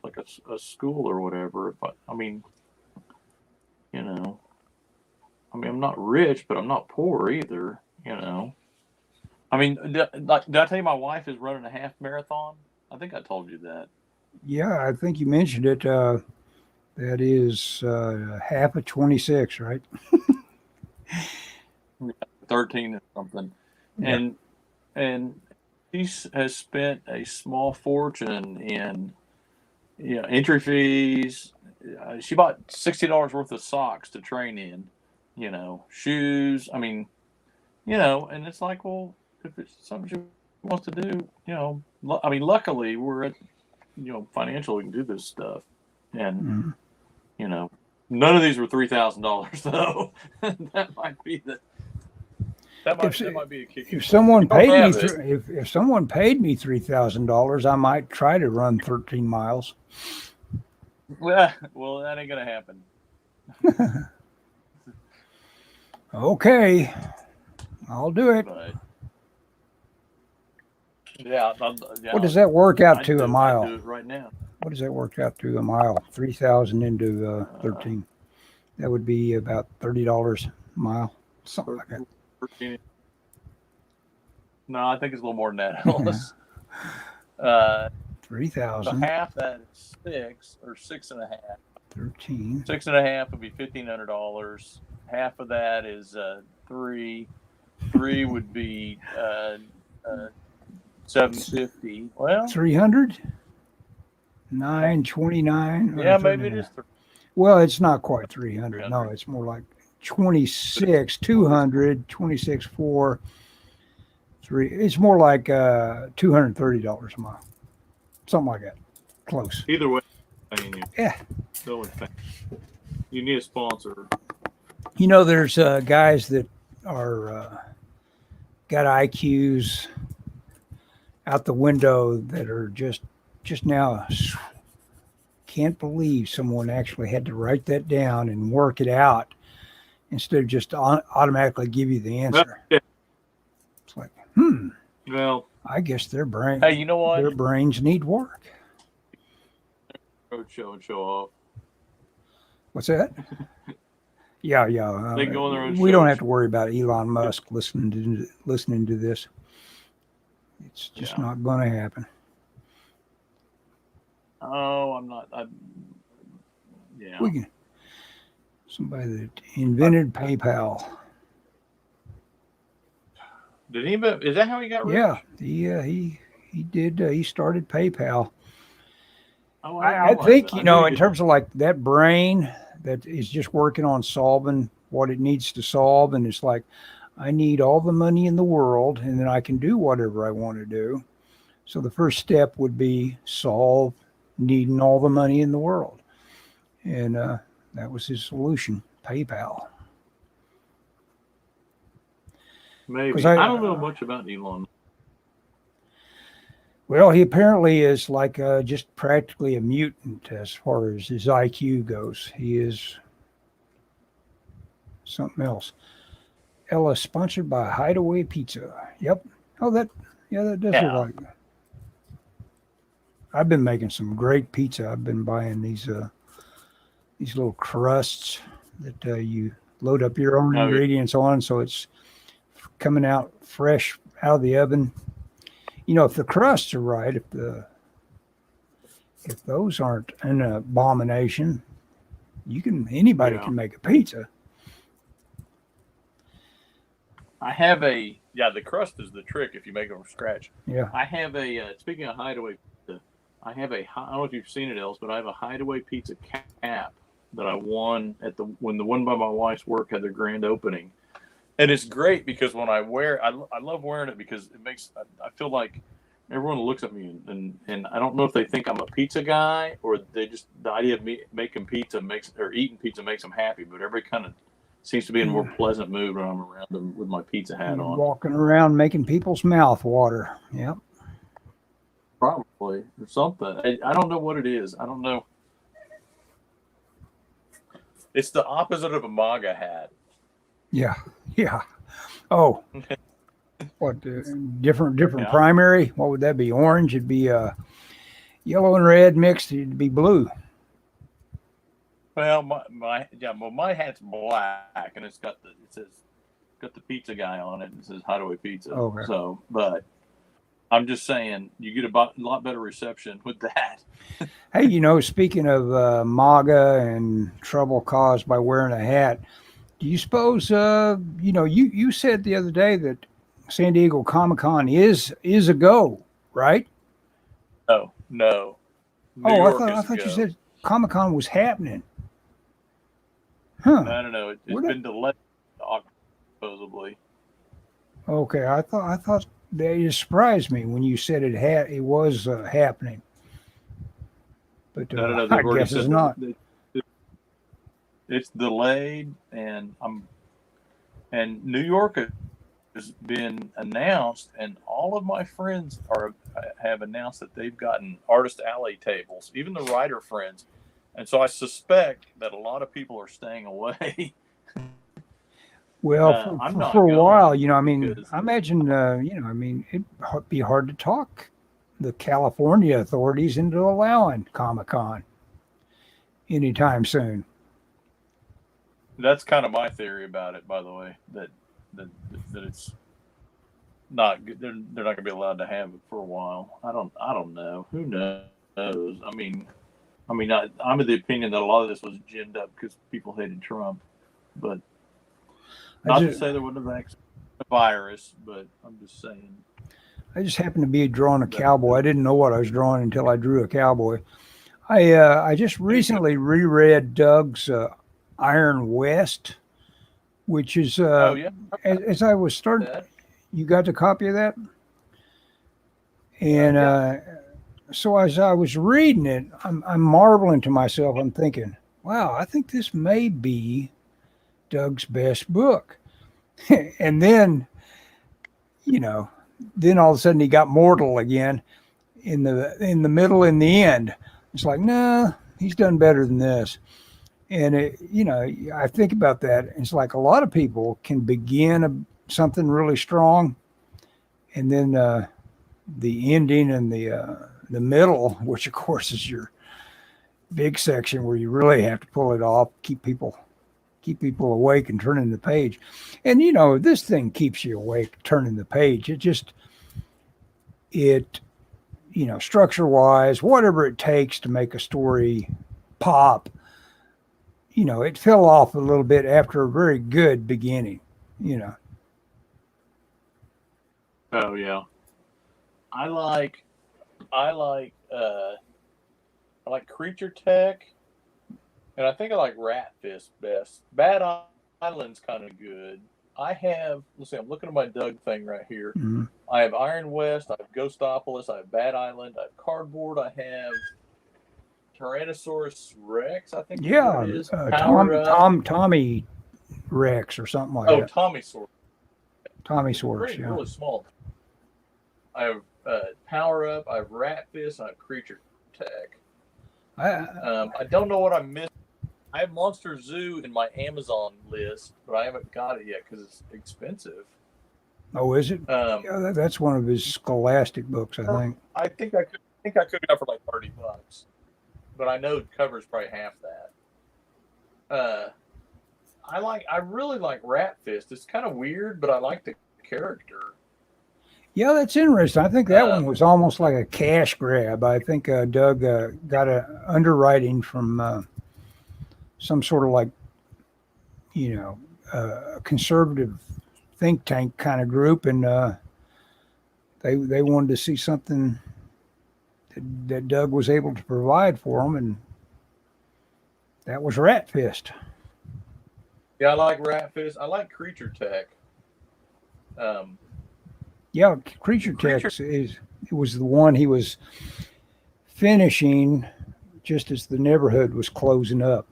like a school or whatever. But I mean, you know, I'm not rich, but I'm not poor either. You know, I mean, did I tell you my wife is running a half marathon? I think I told you that. Yeah, I think you mentioned it. That is half of 26, right? 13 or something, Yeah. and and has spent a small fortune in entry fees. She bought $60 worth of socks to train in, shoes. I mean, and it's like, well, if it's something she wants to do, I mean, luckily we're at, financially we can do this stuff, and Mhm. none of these were $3,000 though. that might be the If that might be a kick in if the butt. If someone you don't paid me have it, if someone paid me $3,000, I might try to run 13 miles. well, that ain't gonna happen. Okay, I'll do it. But yeah, What does that work out to a I'd mile? do it right now. What does that work out to a mile? 3,000 into 13. That would be about $30 a mile, something like that. 13. No, I think it's a little more than that, Ellis. So 3,000, half that is 6 or 6.5. 13. 6.5 would be $1,500. Half of that is 3. 3 would be 750. Well, 300? 929. yeah, maybe it is 3. Well, it's not quite 300. No, 300. it's more like 26, 200, 26, 4, 3. It's more like $230 a mile. Something like that. Close. Either way, paying you. Yeah. No, you need a sponsor. There's guys that are got IQs out the window that are just now can't believe someone actually had to write that down and work it out instead of just automatically give you the answer. Yeah. It's like, Well, I guess their hey, you know what? their brains need work. Road show and show off. What's that? Yeah. They can go on their own we show. don't have to worry about Elon Musk listening to this. It's just not going to happen. Oh, I'm not. Yeah. Somebody that invented PayPal. Did he? Is that how he got rich? Yeah, he did. He started PayPal. Oh, I think in terms of like that brain that is just working on solving what it needs to solve, and it's like, I need all the money in the world, and then I can do whatever I want to do. So the first step would be solve needing all the money in the world, and that was his solution, PayPal. Maybe. I don't know much about Elon. Well, he apparently is like just practically a mutant as far as his IQ goes. He is something else. Ellis, sponsored by Hideaway Pizza. Yep. Oh, that does look like. I've been making some great pizza. I've been buying these little crusts that you load up your own ingredients on, so it's coming out fresh out of the oven. If the crusts are right, if those aren't an abomination, anybody can make a pizza. I have the crust is the trick if you make it from scratch. Yeah. I have speaking of Hideaway Pizza, I don't know if you've seen it else, but I have a Hideaway Pizza cap that I won when the one by my wife's work had their grand opening. And it's great because when I wear, I love wearing it because it makes, I feel like everyone looks at me and I don't know if they think I'm a pizza guy or they just, the idea of me making pizza or eating pizza makes them happy, but everybody kind of seems to be in a more pleasant mood when I'm around them with my pizza hat on. Walking around making people's mouth water. Yep. Probably or something. I don't know what it is. I don't know. It's the opposite of a MAGA hat. Yeah. Oh, What different Yeah. primary? What would that be? Orange? It'd be yellow and red mixed. It'd be blue. Well, my hat's black, and it says got the pizza guy on it. And it says Hideaway Pizza. Okay. So, but I'm just saying, you get a lot better reception with that. Hey, speaking of MAGA and trouble caused by wearing a hat, do you suppose you said the other day that San Diego Comic-Con is a go, right? No. New Oh, York I is thought go. you said Comic-Con was happening. Huh. No. It's been delayed, supposedly. Okay, I thought that it surprised me when you said it was happening, but No. I They've already guess it's said not. it's delayed, and New York has been announced, and all of my friends have announced that they've gotten artist alley tables, even the writer friends, and so I suspect that a lot of people are staying away. Well, I'm not for a going while, I mean, because I imagine, it'd be hard to talk the California authorities into allowing Comic-Con anytime soon. that's kind of my theory about it, by the way, that it's not good. They're not going to be allowed to have it for a while. I don't know. Who knows? I mean, I'm of the opinion that a lot of this was ginned up because people hated Trump, but not to say there wasn't a virus, but I'm just saying. I just happened to be drawing a cowboy. I didn't know what I was drawing until I drew a cowboy. I just recently reread Doug's Iron West, which is Oh yeah, as I was starting. You got the copy of that? And yeah. so as I was reading it, I'm marveling to myself. I'm thinking, wow, I think this may be Doug's best book. And then, then all of a sudden he got mortal again in the middle and the end. It's like, no, he's done better than this. And I think about that. It's like a lot of people can begin something really strong, and then the ending and the middle, which of course is your big section where you really have to pull it off, keep people awake and turning the page. And this thing keeps you awake turning the page. It structure wise, whatever it takes to make a story pop, it fell off a little bit after a very good beginning. Oh yeah. I like Creature Tech, and I think I like Rat Fist best. Bad Island's kind of good. Let's see, I'm looking at my Doug thing right here. Mm-hmm. I have Iron West, I have Ghostopolis, I have Bad Island, I have Cardboard, I have Tyrannosaurus Rex, I think Yeah, it is. Tommy Rex or something like that. Tommy Source. Tommy Source, Pretty, really small. I have Power Up, I have Rat Fist, I have Creature Tech. I don't know what I missed. I have Monster Zoo in my Amazon list, but I haven't got it yet because it's expensive. Oh, is it? Yeah, that's one of his Scholastic books, I think. I think I could have got for like $30, but I know the cover's probably half that. I really like Rat Fist. It's kind of weird, but I like the character. Yeah, that's interesting. I think that one was almost like a cash grab. I think Doug got a underwriting from some sort of like, conservative think tank kind of group, and they wanted to see something that Doug was able to provide for them, and that was Rat Fist. Yeah, I like Rat Fist. I like Creature Tech. Yeah, Creature Tech was the one he was finishing just as the neighborhood was closing up.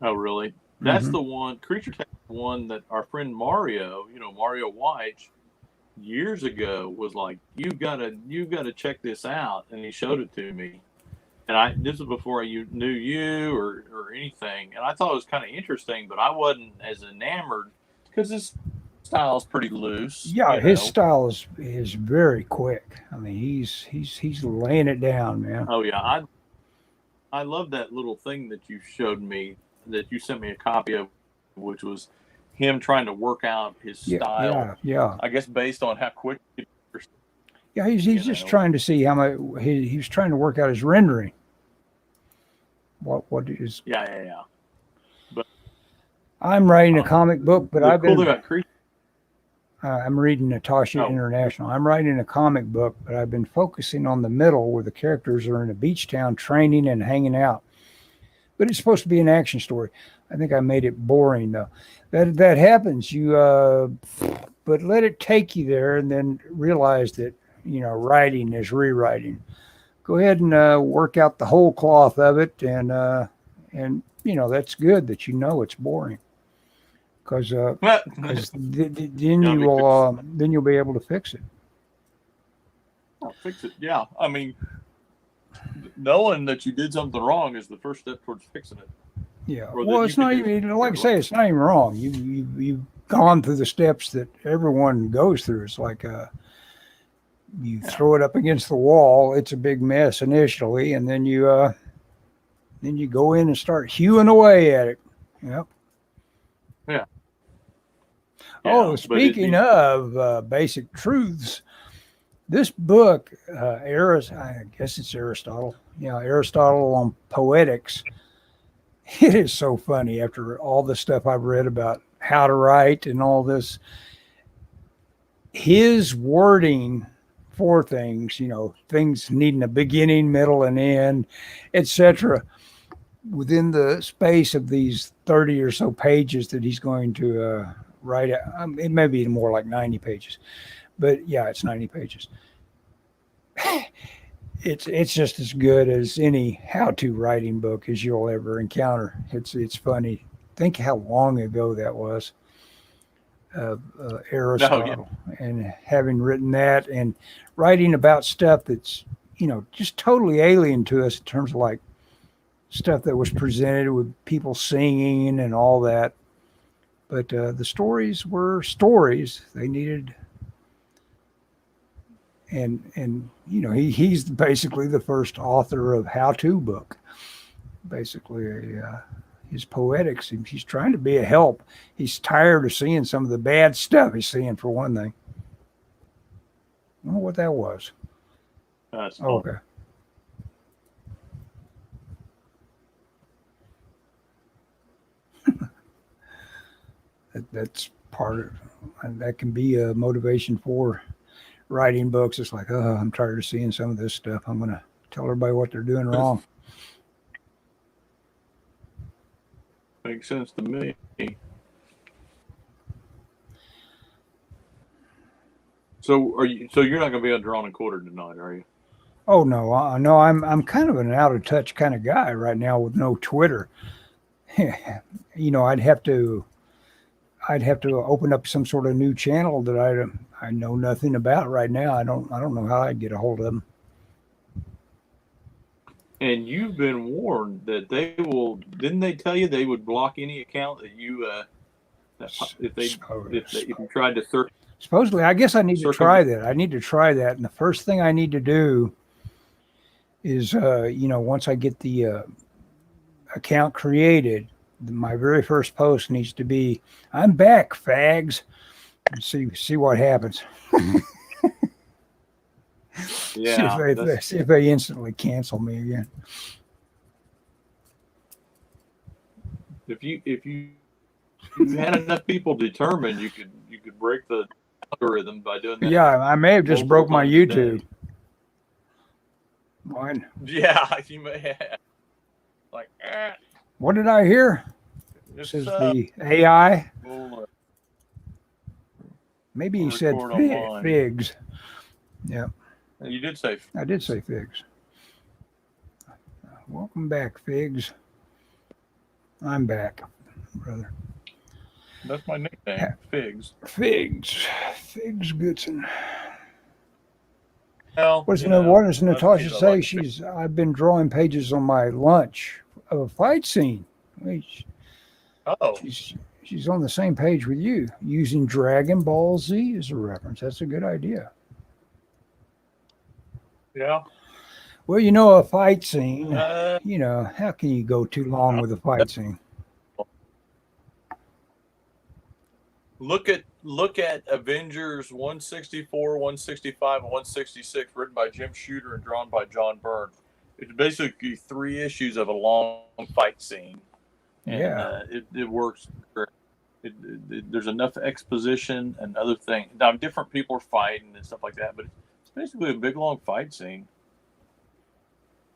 Oh, really? That's the one. Creature Tech, the one that our friend Mario, Mario White, years ago was like, you gotta check this out, and he showed it to me. And this was before I knew you or anything, and I thought it was kind of interesting, but I wasn't as enamored because it's style's pretty loose. Yeah, you his know. style is very quick. I mean, he's laying it down, man. Oh yeah, I love that little thing that you showed me, that you sent me a copy of, which was him trying to work out his style. Yeah. I guess based on how quick. Yeah, he's just trying to see how much he was trying to work out his rendering. What is? Yeah. But I'm writing a comic book, but I've cool been. Thing about I'm reading Natasha International. I'm writing a comic book, but I've been focusing on the middle where the characters are in a beach town training and hanging out. But it's supposed to be an action story. I think I made it boring though. That happens. But let it take you there, and then realize that writing is rewriting. Go ahead and work out the whole cloth of it, and that's good that it's boring. Because then you'll be able to fix it. I'll fix it. Yeah, I mean, knowing that you did something wrong is the first step towards fixing it. Yeah. Well, it's not even like I say. It's not even wrong. You've gone through the steps that everyone goes through. It's like you throw it up against the wall. It's a big mess initially, and then you go in and start hewing away at it. Yep. Yeah. Oh, speaking of basic truths, this book, I guess it's Aristotle. Yeah, Aristotle on poetics. It is so funny after all the stuff I've read about how to write and all this. His wording for things, things needing a beginning, middle, and end, etc. Within the space of these 30 or so pages that he's going to write, it may be more like 90 pages, but yeah, it's 90 pages. It's just as good as any how-to writing book as you'll ever encounter. It's funny. Think how long ago that was. Aristotle, and having written that and writing about stuff that's just totally alien to us in terms of like stuff that was presented with people singing and all that. But the stories were stories. They needed, and he's basically the first author of how-to book. Basically, his poetics. He's trying to be a help. He's tired of seeing some of the bad stuff he's seeing, for one thing. I don't know what that was. Okay. That's part of, and that can be a motivation for writing books. It's like, oh, I'm tired of seeing some of this stuff. I'm going to tell everybody what they're doing wrong. Makes sense to me. So you're not going to be on Drawn and Quartered tonight, are you? Oh no, no. I'm kind of an out of touch kind of guy right now with no Twitter. I'd have to open up some sort of new channel that I know nothing about right now. I don't know how I'd get a hold of them. And you've been warned that they will. Didn't they tell you they would block any account that you if you tried to search? Supposedly, I guess I need to try that. And the first thing I need to do is, once I get the account created, my very first post needs to be, "I'm back, fags." And see what happens. Yeah. See if they instantly cancel me again. If you had enough people determined, you could break the algorithm by doing that. Yeah, I may have just broke my YouTube. Mine. Yeah, you may have. Like, what did I hear? This is the AI. Maybe he said figs. Yeah. You did say. I did say figs. Welcome back, figs. I'm back, brother. That's my nickname, Figs. Figs Goodson. Well, what does Natasha say? I've been drawing pages on my lunch of a fight scene. she's on the same page with you, using Dragon Ball Z as a reference. That's a good idea. Yeah. Well, you know, a fight scene, Uh, you know, how can you go too long with a fight scene? look at Avengers 164, 165, and 166, written by Jim Shooter and drawn by John Byrne. It's basically 3 issues of a long fight scene, and Yeah. it works great. There's enough exposition and other things. Now, different people are fighting and stuff like that, but it's basically a big long fight scene,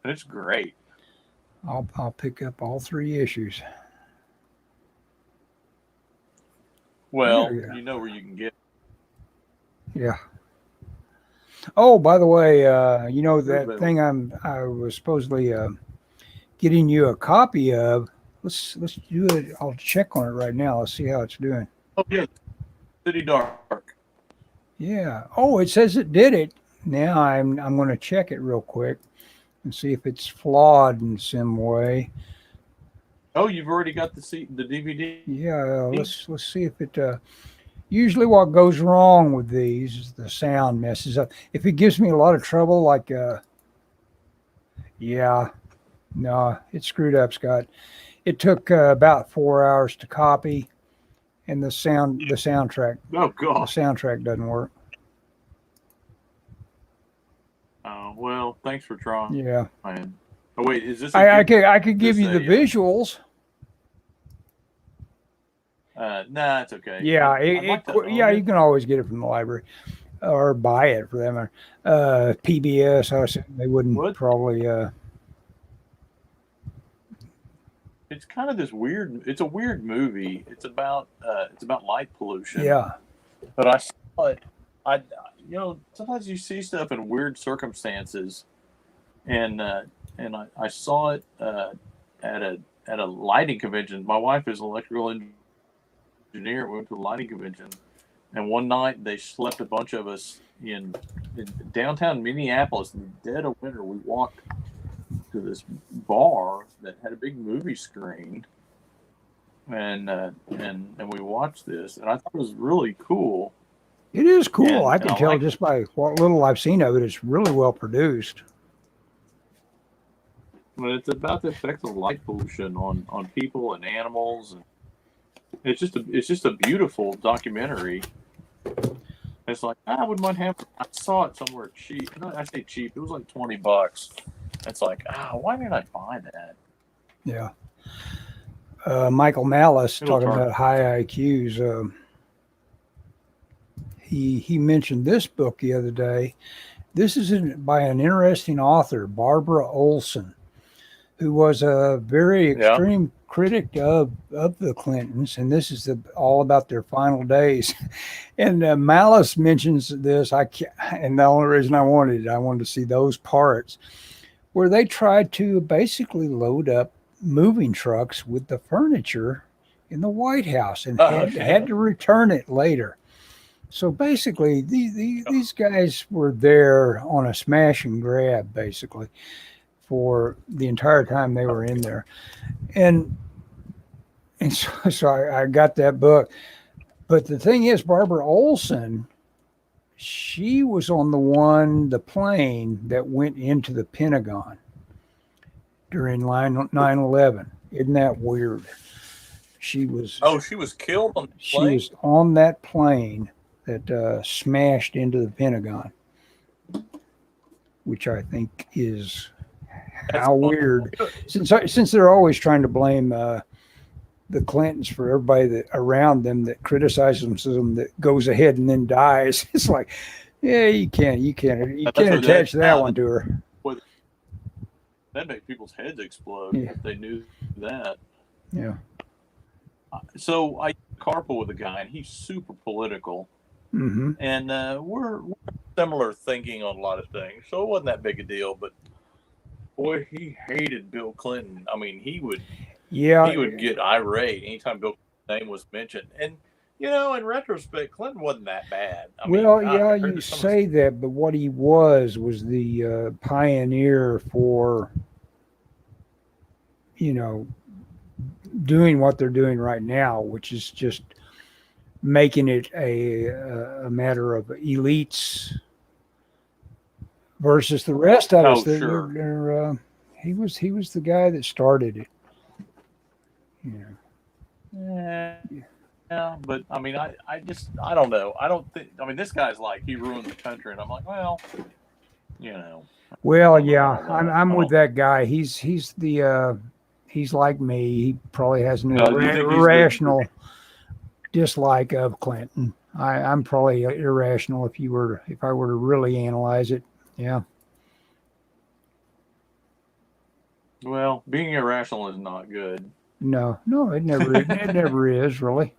and it's great. I'll pick up all 3 issues. Well, There you go. you know where you can get. Yeah. Oh, by the way, you know that Everybody- thing I was supposedly getting you a copy of. Let's do it. I'll check on it right now. Let's see how it's doing. Oh yeah, City Dark. Yeah. Oh, it says it did it. Now I'm going to check it real quick and see if it's flawed in some way. Oh, you've already got the DVD. Yeah. Let's see if it. Usually, what goes wrong with these is the sound messes up. If it gives me a lot of trouble, like yeah, no, it screwed up, Scott. It took about 4 hours to copy, and the soundtrack Oh gosh. doesn't work. Oh well, thanks for trying. Yeah, Oh wait, is this? I could give this you the a, visuals. Nah, it's okay. Yeah, I'd like to own yeah, it. you can always get it from the library or buy it for them. PBS, I assume they wouldn't What? probably. It's kind of this weird. It's a weird movie. It's about light pollution. Yeah, But I saw it. Sometimes you see stuff in weird circumstances, and I saw it at a lighting convention. My wife is an electrical engineer. We went to a lighting convention, and one night they slept a bunch of us in downtown Minneapolis in the dead of winter. We walked to this bar that had a big movie screen, and we watched this, and I thought it was really cool. it is cool. And I can I tell like just by what little I've seen of it. It's really well produced. But it's about the effects of light pollution on people and animals, and it's just a beautiful documentary. It's like I wouldn't mind having. I saw it somewhere cheap. No, I say cheap. It was like $20. It's like, why didn't I buy that? Yeah. Michael Malice It'll talking turn. about high IQs. He mentioned this book the other day. This is by an interesting author, Barbara Olson, who was a very extreme critic of the Clintons, and this is all about their final days. And Malice mentions this. And the only reason I wanted to see those parts where they tried to basically load up moving trucks with the furniture in the White House and had to return it later. So basically, these guys were there on a smash and grab, basically, for the entire time they were in there. And so I got that book. But the thing is, Barbara Olson, she was on the plane that went into the Pentagon during 9/11. Isn't that weird? She was. Oh, she was killed on the She plane? was on that plane that smashed into the Pentagon, which I think is how weird. Since they're always trying to blame the Clintons for everybody that around them that criticizes them that goes ahead and then dies. It's like, yeah, you can't attach that one to her. That'd make people's heads explode if they knew that. Yeah. So I carpool with a guy, and he's super political, and we're similar thinking on a lot of things. So it wasn't that big a deal. But boy, he hated Bill Clinton. I mean, he would get irate anytime Bill Clinton's name was mentioned. And in retrospect, Clinton wasn't that bad. I mean, you say that, but what he was the pioneer for, doing what they're doing right now, which is just making it a matter of elites versus the rest of us. Oh, sure. He was the guy that started it. Yeah, yeah, but I mean, I don't know. I don't think. I mean, this guy's like he ruined the country, and I'm like, well, you know, Well, I don't know yeah, about I'm that. I'm I with don't. that guy. He's like me. He probably has an No, you think he's the? irrational dislike of Clinton. I'm probably irrational if I were to really analyze it. Yeah. Well, being irrational is not good. No, no, it never is really.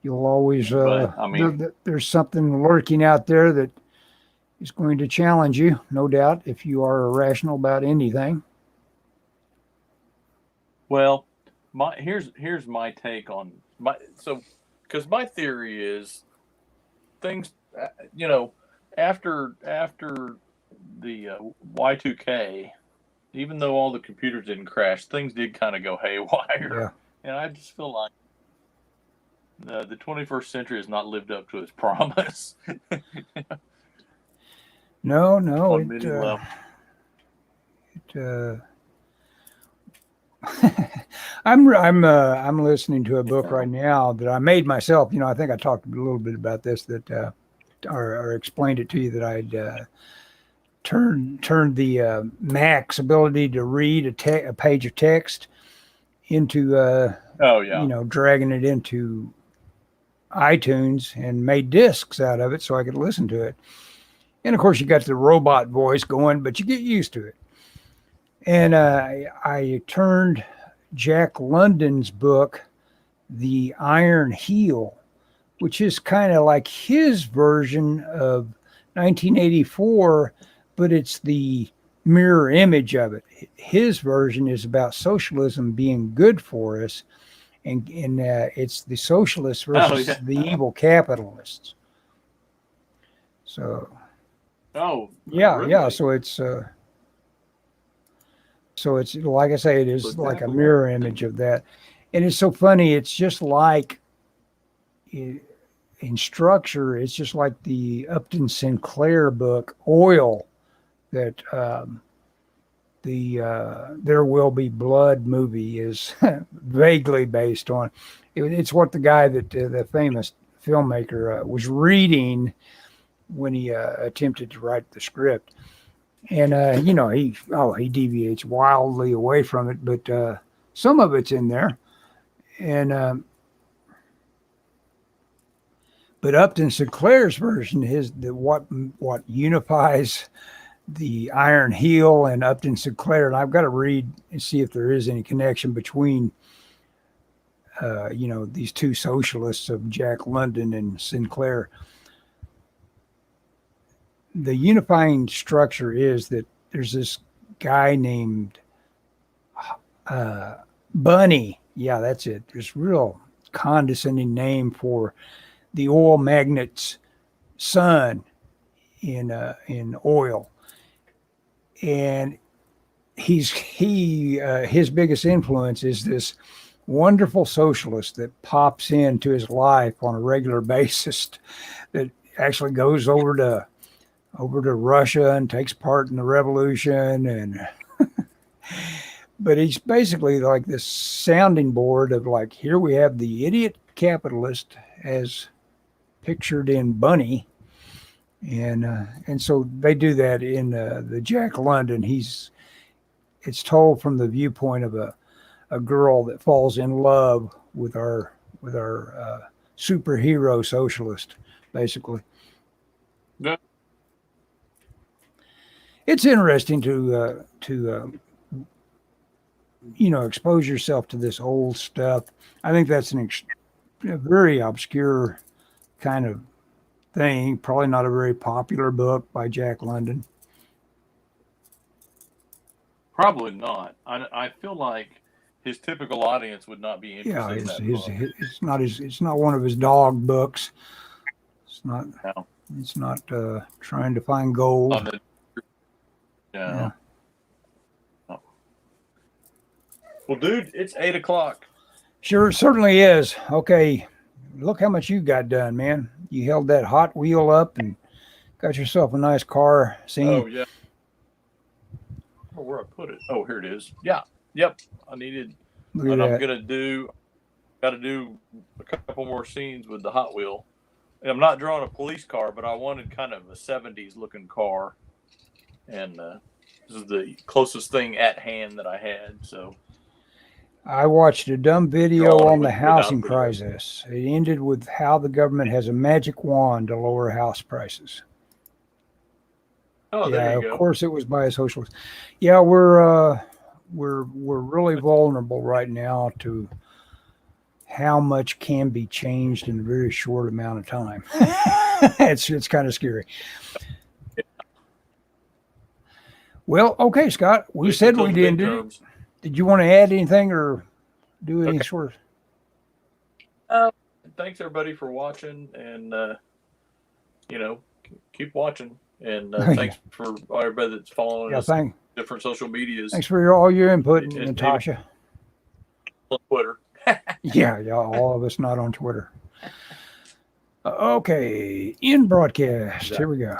You'll always But I mean, there's something lurking out there that is going to challenge you, no doubt, if you are irrational about anything. well, my here's my take on my so because my theory is things, you know, after the Y2K, even though all the computers didn't crash, things did kind of go Yeah. haywire, and I just feel like the 21st century has not lived up to its promise No, no, on many levels. it I'm listening to a You book right know? now that I made myself. I think I talked a little bit about this that or explained it to you that I'd turned the Mac's ability to read a page of text into Oh yeah. dragging it into iTunes and made discs out of it so I could listen to it. And of course, you got the robot voice going, but you get used to it. And I turned Jack London's book, The Iron Heel, which is kind of like his version of 1984, but it's the mirror image of it. His version is about socialism being good for us, and it's the socialists Oh versus yeah. the evil capitalists. So Oh yeah, yeah. really? So it's like I say, it is Look like that a book up. mirror image of that, and it's so funny. It's just like in structure, it's just like the Upton Sinclair book Oil that the There Will Be Blood movie is vaguely based on. It's what the guy the famous filmmaker was reading when he attempted to write the script. And he deviates wildly away from it, but some of it's in there. And but Upton Sinclair's version is what unifies the Iron Heel and Upton Sinclair. And I've got to read and see if there is any connection between these two socialists of Jack London and Sinclair. The unifying structure is that there's this guy named Bunny. Yeah, that's it. There's real condescending name for the oil magnate's son in oil, and his biggest influence is this wonderful socialist that pops into his life on a regular basis that actually goes over to Russia and takes part in the revolution. And but he's basically like this sounding board of like, here we have the idiot capitalist as pictured in Bunny. And so they do that in the Jack London. It's told from the viewpoint of a girl that falls in love with our superhero socialist, basically. No. It's interesting to expose yourself to this old stuff. I think that's a very obscure kind of thing. Probably not a very popular book by Jack London. Probably not. I feel like his typical audience would not be Yeah, interested in that his book. it's not one of his dog books. It's not No. it's not trying to find gold. On the, Yeah. no. Well, dude, it's 8 o'clock. Sure, certainly is. Okay, look how much you got done, man. You held that Hot Wheel up and got yourself a nice car scene. Oh yeah. I don't know where I put it. Oh, here it is. Yeah. Yep. I needed, Look at and I'm that. gonna got to do a couple more scenes with the Hot Wheel. And I'm not drawing a police car, but I wanted kind of a '70s looking car, and this is the closest thing at hand that I had. So I watched a dumb video drawing on it the without housing video. crisis. It ended with how the government has a magic wand to lower house prices. Oh, Yeah, there you of go. course it was by a socialist. Yeah, we're really vulnerable right now to how much can be changed in a very short amount of time. It's kind of scary. Well, okay, Scott. We At least said until we the didn't do. midterms. Did you want to add anything or do any Okay. sort Thanks everybody for watching, and keep watching. And of? thanks for everybody that's following Yeah, us on different social medias thanks for all your input, and even Natasha. on Twitter. Yeah, all of us not on Twitter. Okay, in broadcast. Here we go.